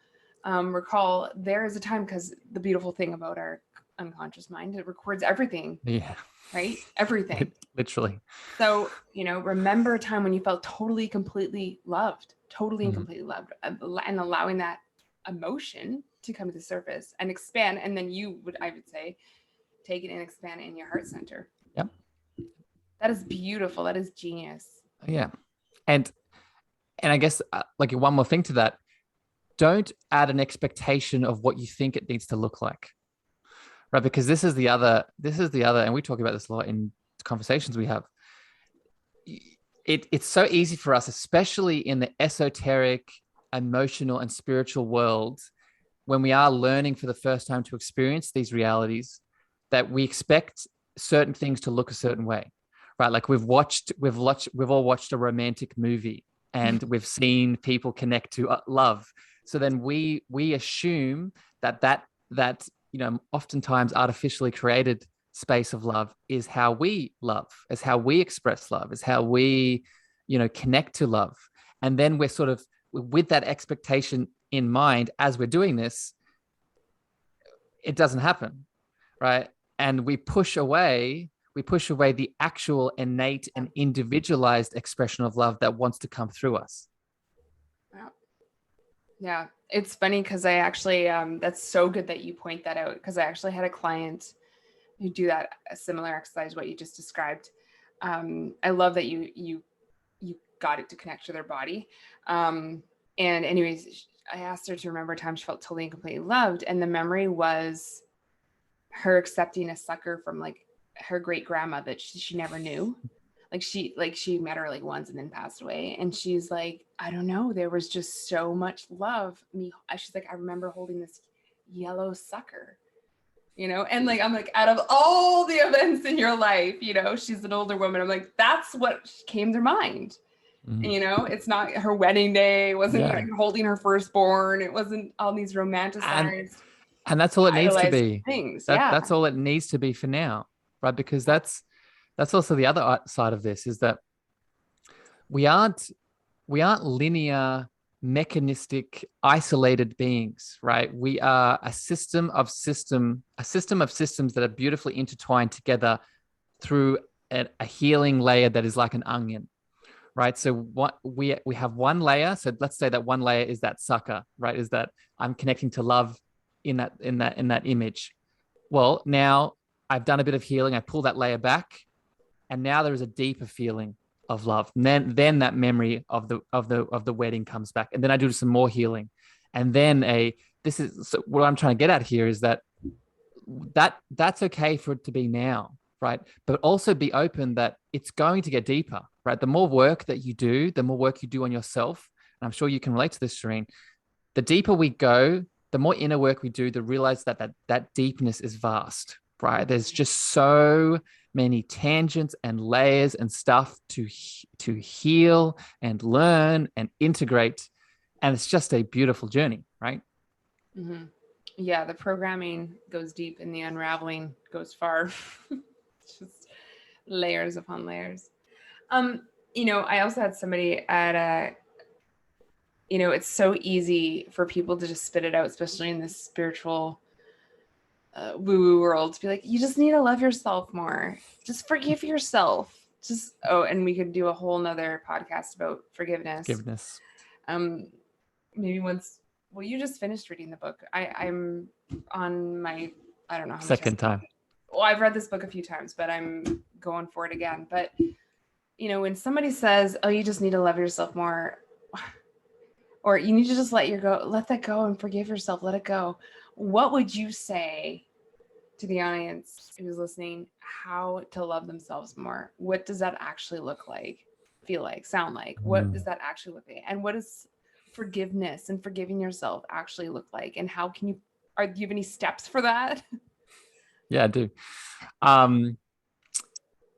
recall, there is a time, because the beautiful thing about our unconscious mind, it records everything. Yeah. Right? Everything. Literally. So, remember a time when you felt totally, completely loved, and completely loved, and allowing that emotion to come to the surface and expand. And then I would say, take it and expand it in your heart center. Yep. That is beautiful. That is genius. Yeah. And I guess like one more thing to that, don't add an expectation of what you think it needs to look like. Right? Because this is the other, and we talk about this a lot in conversations we have. It's so easy for us, especially in the esoteric, emotional, and spiritual world, when we are learning for the first time to experience these realities, that we expect certain things to look a certain way, right? Like we've all watched a romantic movie, and we've seen people connect to love. So then we assume that oftentimes artificially created space of love is how we love, is how we express love, is how we, connect to love. And then we're sort of with that expectation in mind as we're doing this, it doesn't happen, right? And we push away the actual innate and individualized expression of love that wants to come through us. Yeah. It's funny because I actually, that's so good that you point that out, because I actually had a client who do a similar exercise, what you just described. I love that you got it to connect to their body. And anyways, I asked her to remember a time she felt totally and completely loved. And the memory was her accepting a sucker from like her great grandma that she never knew. She met her like once and then passed away. And she's like, I don't know, there was just so much love. She's like, I remember holding this yellow sucker, and like, I'm like, out of all the events in your life, she's an older woman. I'm like, that's what came to mind. Mm-hmm. It's not her wedding day. It wasn't like holding her firstborn. It wasn't all these romanticized. And that's all it needs to be. Things. That's all it needs to be for now, right? Because that's also the other side of this, is that we aren't linear, mechanistic, isolated beings, right? We are a system of systems that are beautifully intertwined together through a healing layer that is like an onion, right? So what we have one layer. So let's say that one layer is that sucker, right? Is that I'm connecting to love in that image. Well, now I've done a bit of healing. I pull that layer back, and now there is a deeper feeling of love. And then that memory of the wedding comes back, and then I do some more healing, and then so what I'm trying to get at here is that's okay for it to be now, right? But also be open that it's going to get deeper, right? The more work that you do, the more work you do on yourself, and I'm sure you can relate to this, Shireen, the deeper we go, the more inner work we do, to realize that deepness is vast, right? There's just so many tangents and layers and stuff to heal and learn and integrate. And it's just a beautiful journey, right? Mm-hmm. Yeah, the programming goes deep and the unraveling goes far. Just layers upon layers. I also had somebody at it's so easy for people to just spit it out, especially in this spiritual woo-woo world, to be like, you just need to love yourself more. Just forgive yourself. And we could do a whole nother podcast about forgiveness. Maybe once. Well, you just finished reading the book. I'm on my, I don't know how second time. Well, I've read this book a few times, but I'm going for it again. But when somebody says, oh, you just need to love yourself more, or you need to just let that go and forgive yourself, let it go. What would you say to the audience who's listening, how to love themselves more? What does that actually look like, feel like, sound like? What does that actually look like? And what does forgiveness and forgiving yourself actually look like? And how can you, do you have any steps for that? Yeah, I do.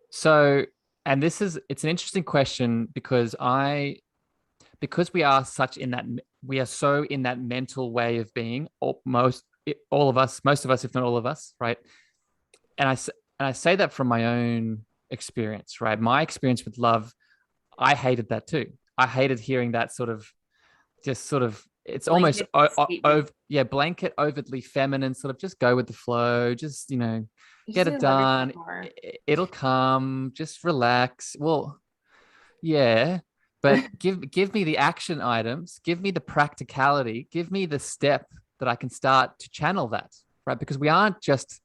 So, and it's an interesting question because we are we are so in that mental way of being, most of us, if not all of us, right? And I say that from my own experience, right? My experience with love, I hated that too. I hated hearing that it's almost blanket, overtly feminine, sort of just go with the flow, just get it done. It'll come, just relax. Well, yeah, but give me the action items, give me the practicality, give me the step that I can start to channel that, right? Because we aren't just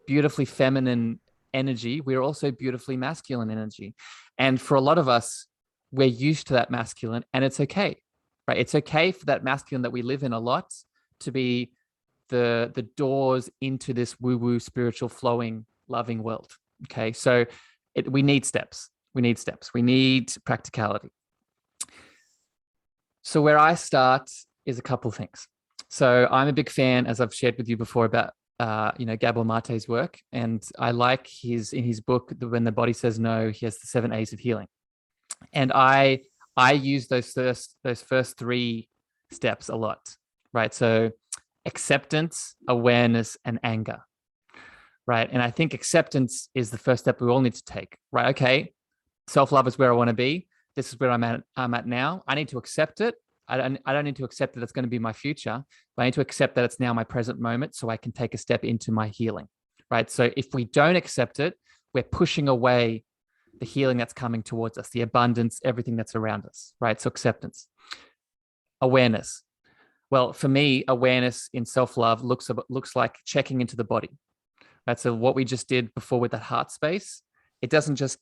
beautifully feminine energy, we're also beautifully masculine energy. And for a lot of us, we're used to that masculine, and it's okay, right? It's okay for that masculine that we live in a lot to be the doors into this woo-woo, spiritual, flowing, loving world. Okay, so we need steps. We need practicality. So where I start is a couple of things. So I'm a big fan, as I've shared with you before, about Gabor Mate's work, and I like in his book, When the Body Says No, he has the 7 A's of healing, and I use those first 3 steps a lot, right? So acceptance, awareness, and anger, right? And I think acceptance is the first step we all need to take, right? Okay, self-love is where I want to be. This is where I'm at now. I need to accept it. I don't need to accept that it's going to be my future, but I need to accept that it's now my present moment so I can take a step into my healing, right? So if we don't accept it, we're pushing away the healing that's coming towards us, the abundance, everything that's around us, right? So acceptance. Awareness. Well, for me, awareness in self-love looks like checking into the body, right? So what we just did before with that heart space, it doesn't just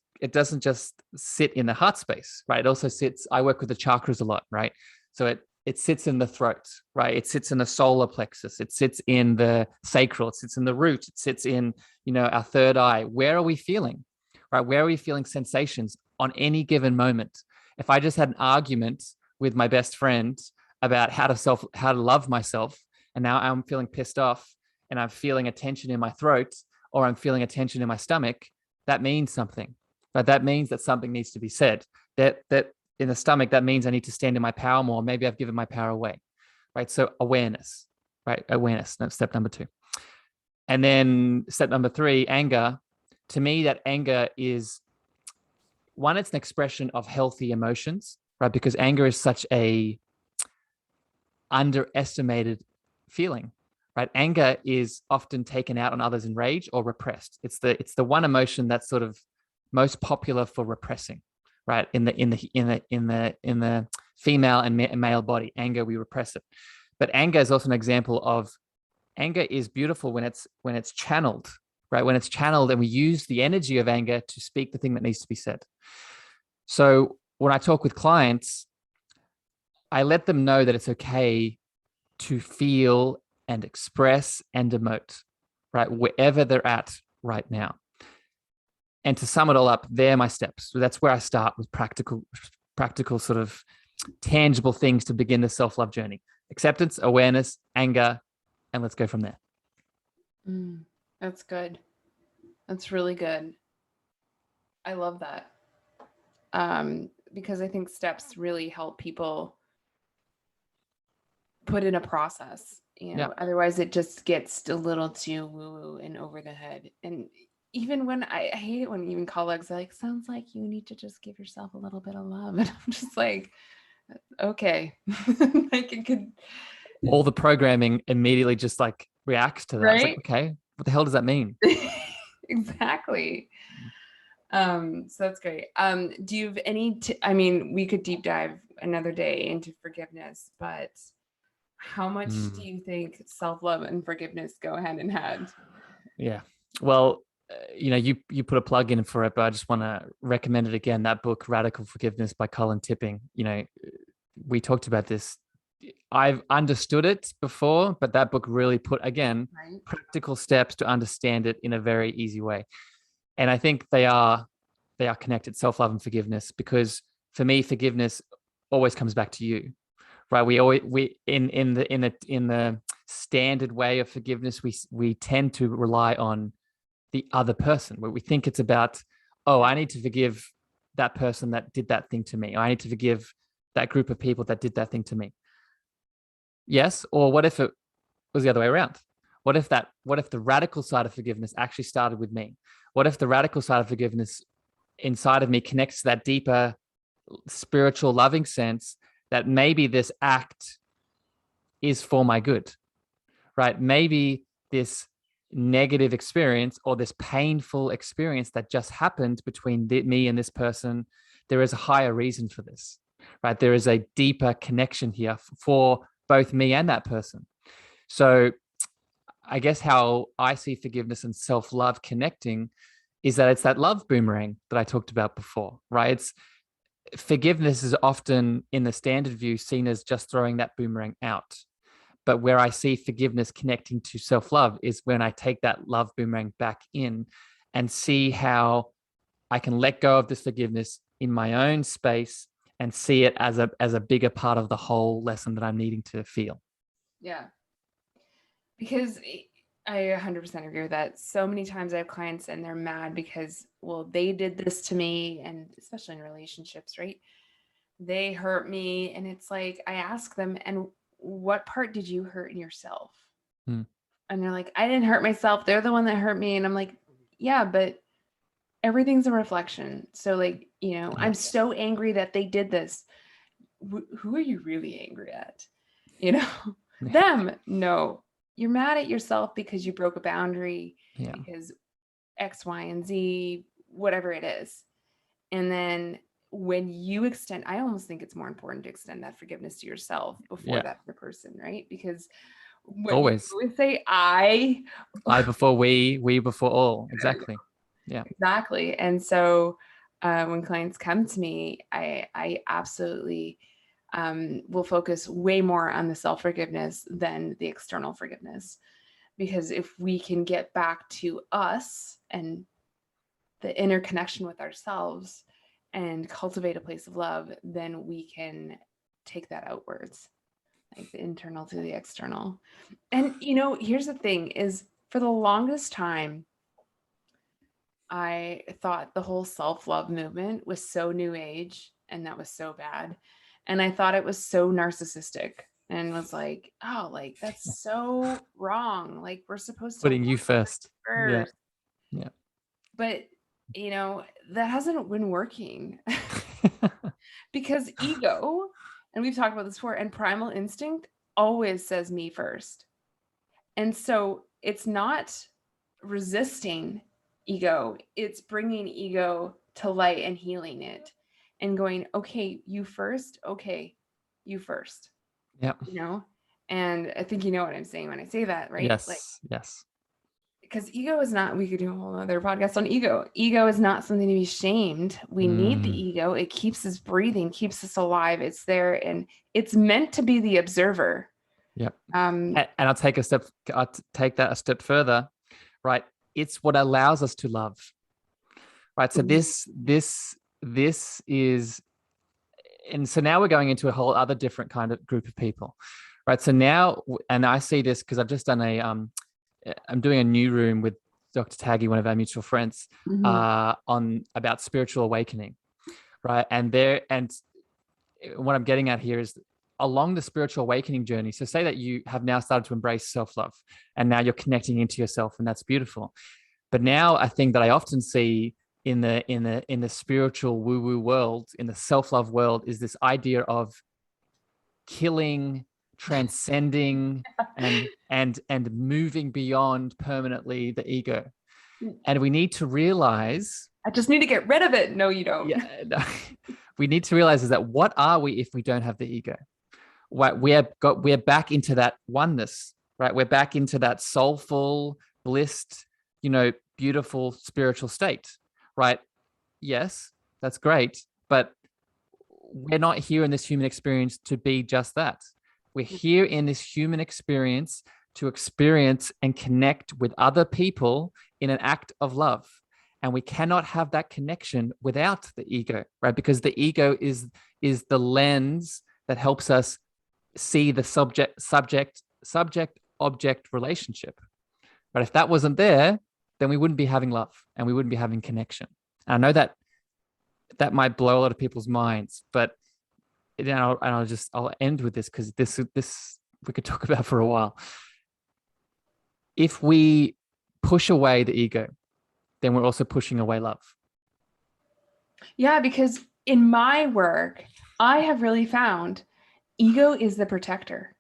sit in the heart space, right? It also sits, I work with the chakras a lot, right? So it sits in the throat, right? It sits in the solar plexus. It sits in the sacral. It sits in the root. It sits in, our third eye. Where are we feeling, right? Where are we feeling sensations on any given moment? If I just had an argument with my best friend about how to love myself, and now I'm feeling pissed off and I'm feeling a tension in my throat, or I'm feeling a tension in my stomach, that means something. But that means that something needs to be said. That in the stomach, that means I need to stand in my power more. Maybe I've given my power away, right? So awareness, right? Awareness. That's step number 2. And then step number 3, anger. To me, that anger is one, it's an expression of healthy emotions, right? Because anger is such a underestimated feeling, right? Anger is often taken out on others in rage or repressed. It's the one emotion that's sort of most popular for repressing, right? In the female and male body, anger, we repress it. But anger is also an example of, anger is beautiful when it's channeled, right? When it's channeled and we use the energy of anger to speak the thing that needs to be said. So when I talk with clients, I let them know that it's okay to feel and express and emote, right? Wherever they're at right now. And to sum it all up, they're my steps. So that's where I start with practical sort of tangible things to begin the self-love journey. Acceptance, awareness, anger, and let's go from there. That's good. That's really good. I love that. Because I think steps really help people put in a process. Otherwise it just gets a little too woo-woo and over the head. And even when I hate it when even colleagues are like, sounds like you need to just give yourself a little bit of love. And I'm just like, okay. Like it could. All the programming immediately just like reacts to that. Right? It's like, okay, what the hell does that mean? Exactly. So that's great. Do you have any, we could deep dive another day into forgiveness, but how much do you think self-love and forgiveness go hand in hand? Yeah. Well, you put a plug in for it, but I just want to recommend it again. That book, Radical Forgiveness by Colin Tipping. We talked about this I've understood it before, but that book really put, again, Right. practical steps to understand it in a very easy way. And I think they are connected, self-love and forgiveness, because for me, forgiveness always comes back to you, right? We in the standard way of forgiveness, we tend to rely on the other person, where we think it's about, oh, I need to forgive that person that did that thing to me. I need to forgive that group of people that did that thing to me. Yes. Or what if it was the other way around? What if the radical side of forgiveness actually started with me? What if the radical side of forgiveness inside of me connects to that deeper spiritual loving sense, that maybe this act is for my good, right? Maybe this negative experience or this painful experience that just happened between me and this person, there is a higher reason for this, right? There is a deeper connection here for both me and that person. So I guess how I see forgiveness and self-love connecting is that it's that love boomerang that I talked about before, right? It's forgiveness is often in the standard view seen as just throwing that boomerang out. But where I see forgiveness connecting to self-love is when I take that love boomerang back in and see how I can let go of this forgiveness in my own space and see it as a bigger part of the whole lesson that I'm needing to feel. Yeah. Because I 100% agree with that. So many times I have clients and they're mad because, well, they did this to me, and especially in relationships, right? They hurt me. And it's like, I ask them, and what part did you hurt in yourself? Hmm. And they're like, I didn't hurt myself. They're the one that hurt me. And I'm like, yeah, but everything's a reflection. So, like, I'm so angry that they did this. Who are you really angry at? Them. No, you're mad at yourself because you broke a boundary, Yeah. because X, Y, and Z, whatever it is. And then when you extend, I almost think it's more important to extend that forgiveness to yourself before that other person, right? Because when you Always. always say I before we before all. Exactly. Yeah. Exactly. And so when clients come to me, I absolutely will focus way more on the self-forgiveness than the external forgiveness. Because if we can get back to us and the inner connection with ourselves and cultivate a place of love, then we can take that outwards, like the internal to the external. And, here's the thing is, for the longest time, I thought the whole self-love movement was so new age and that was so bad. And I thought it was so narcissistic and was like, oh, like that's so wrong. Like we're supposed to Putting you love first. Yeah. first. Yeah. But, that hasn't been working because ego, and we've talked about this before, and primal instinct always says me first. And so it's not resisting ego, it's bringing ego to light and healing it and going, okay, you first. Okay, you first. Yeah. And I think you know what I'm saying when I say that, right? Yes. Like, Yes. because ego is not, we could do a whole other podcast on ego. Ego is not something to be shamed. We need the ego. It keeps us breathing, keeps us alive. It's there and it's meant to be the observer. Yep. And I'll take that a step further, right? It's what allows us to love, right? So this is, and so now we're going into a whole other different kind of group of people, right? So now, and I see this because I've just done I'm doing a new room with Dr. Taggy, one of our mutual friends, on about spiritual awakening, right? And what I'm getting at here is along the spiritual awakening journey. So say that you have now started to embrace self-love and now you're connecting into yourself, and that's beautiful. But now a thing that I often see in the spiritual woo-woo world, in the self-love world, is this idea of killing, transcending, and moving beyond permanently the ego. And we need to realize, I just need to get rid of it. No, you don't. Yeah, we need to realize is that what are we if we don't have the ego? We're back into that oneness, right? We're back into that soulful, blissed, beautiful spiritual state, right? Yes, that's great, but we're not here in this human experience to be just that. We're here in this human experience to experience and connect with other people in an act of love. And we cannot have that connection without the ego, right? Because the ego is the lens that helps us see the subject object relationship. But if that wasn't there, then we wouldn't be having love and we wouldn't be having connection. And I know that might blow a lot of people's minds, but I'll end with this, because this we could talk about for a while. If we push away the ego, then we're also pushing away love. Yeah, because in my work, I have really found ego is the protector.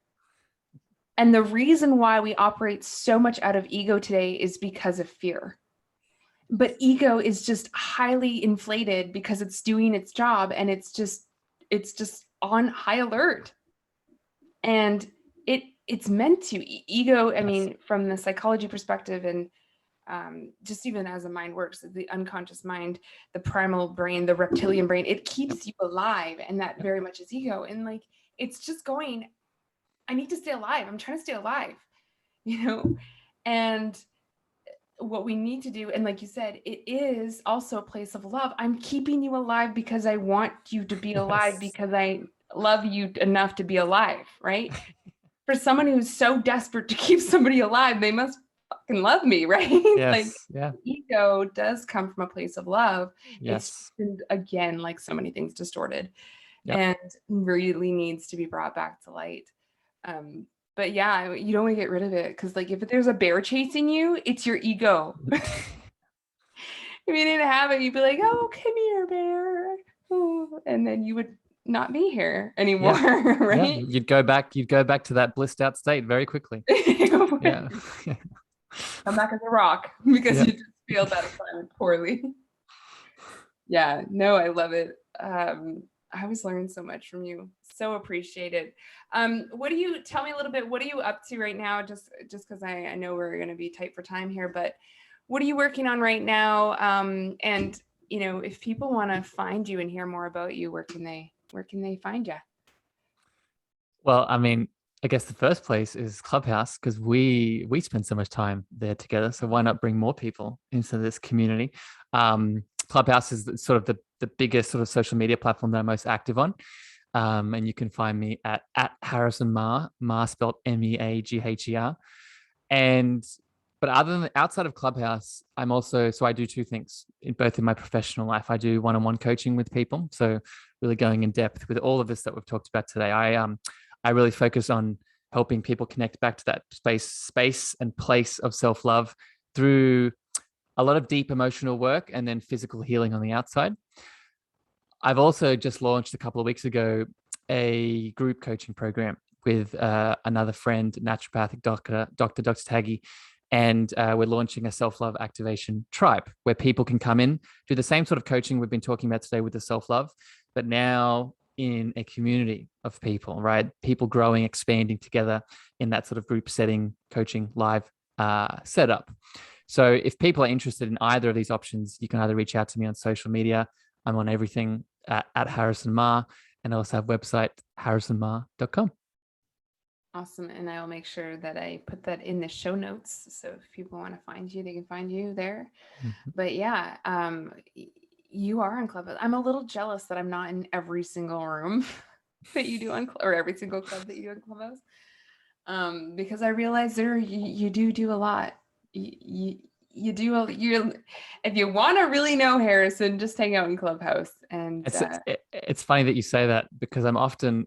And the reason why we operate so much out of ego today is because of fear. But ego is just highly inflated because it's doing its job, and it's just on high alert. And it's meant to. Ego, I mean, from the psychology perspective, and just even as a mind works, the unconscious mind, the primal brain, the reptilian brain, it keeps you alive. And that very much is ego. And like, it's just going, I need to stay alive. I'm trying to stay alive, and what we need to do, and like you said, it is also a place of love. I'm keeping you alive because I want you to be alive, because I love you enough to be alive, right? For someone who's so desperate to keep somebody alive, they must fucking love me, right? Like, ego does come from a place of love. It's, again, like so many things, distorted, and really needs to be brought back to light. But yeah, you don't want to get rid of it, because like if there's a bear chasing you, it's your ego. If you didn't have it, you'd be like, oh, come here, bear. Oh, and then you would not be here anymore, right? Yeah. You'd go back to that blissed out state very quickly. Yeah. Come back as a rock, because you just failed that assignment poorly. Yeah, no, I love it. I always learn so much from you. So appreciate it. Tell me a little bit, what are you up to right now? Just because I know we're going to be tight for time here, but what are you working on right now? And if people want to find you and hear more about you, where can they find you? Well, I mean, I guess the first place is Clubhouse, because we spend so much time there together. So why not bring more people into this community? Clubhouse is sort of the biggest sort of social media platform that I'm most active on. And you can find me at Harrison Marr spelled MEAGHER. But outside of Clubhouse, I do two things both in my professional life. I do one-on-one coaching with people. So really going in depth with all of this that we've talked about today. I really focus on helping people connect back to that space and place of self-love through a lot of deep emotional work and then physical healing on the outside. I've also just launched a couple of weeks ago a group coaching program with another friend, naturopathic Dr. Taggy, and we're launching a self-love activation tribe where people can come in, do the same sort of coaching we've been talking about today with the self-love, but now in a community of people, right? People growing, expanding together in that sort of group setting, coaching, live setup. So if people are interested in either of these options, you can either reach out to me on social media. I'm on everything at Harrison Marr, and I also have a website, harrisonmarr.com. Awesome. And I will make sure that I put that in the show notes. So if people want to find you, they can find you there. Mm-hmm. But yeah, you are on Clubhouse. I'm a little jealous that I'm not in every single room that you do or every single club that you do on Clubhouse. Because I realize you do a lot. You do if you want to really know Harrison, just hang out in Clubhouse. And it's funny that you say that, because I'm often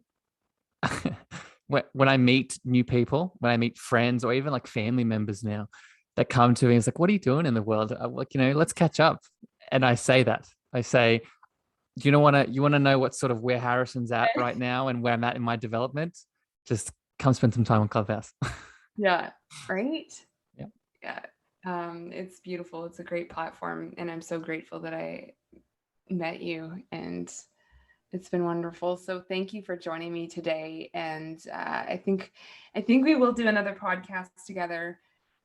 when I meet new people, when I meet friends or even like family members now that come to me, it's like, what are you doing in the world? I'm like, let's catch up. And I say, do you want to know what sort of where Harrison's at right now and where I'm at in my development? Just come spend some time on Clubhouse. Yeah. Right. Yeah. Yeah. It's beautiful. It's a great platform, and I'm so grateful that I met you, and it's been wonderful. So thank you for joining me today. And I think we will do another podcast together,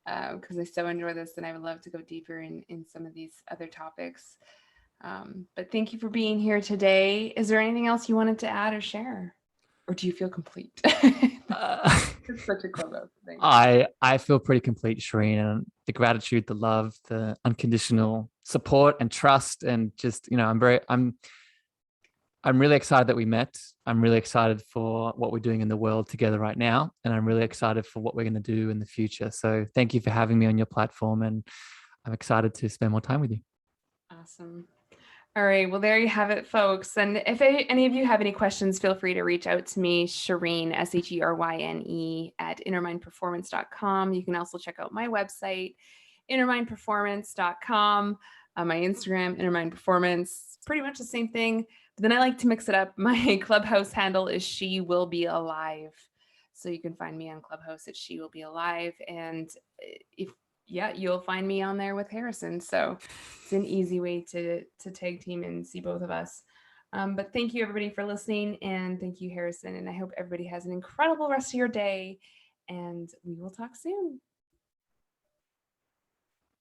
because I so enjoy this, and I would love to go deeper in some of these other topics. But thank you for being here today. Is there anything else you wanted to add or share? Or do you feel complete? It's such a clubhouse thing. I feel pretty complete, Shireen, and the gratitude, the love, the unconditional support and trust, and just I'm really excited that we met. I'm really excited for what we're doing in the world together right now, and I'm really excited for what we're going to do in the future. So thank you for having me on your platform, and I'm excited to spend more time with you. Awesome. All right. Well, there you have it, folks. And if any of you have any questions, feel free to reach out to me, Shireen, SHERYNE, at innermindperformance.com. You can also check out my website, innermindperformance.com, my Instagram, innermindperformance, pretty much the same thing. But then I like to mix it up. My Clubhouse handle is She Will Be Alive. So you can find me on Clubhouse at She Will Be Alive. And if you'll find me on there with Harrison. So it's an easy way to tag team and see both of us. But thank you everybody for listening, and thank you, Harrison. And I hope everybody has an incredible rest of your day, and we will talk soon.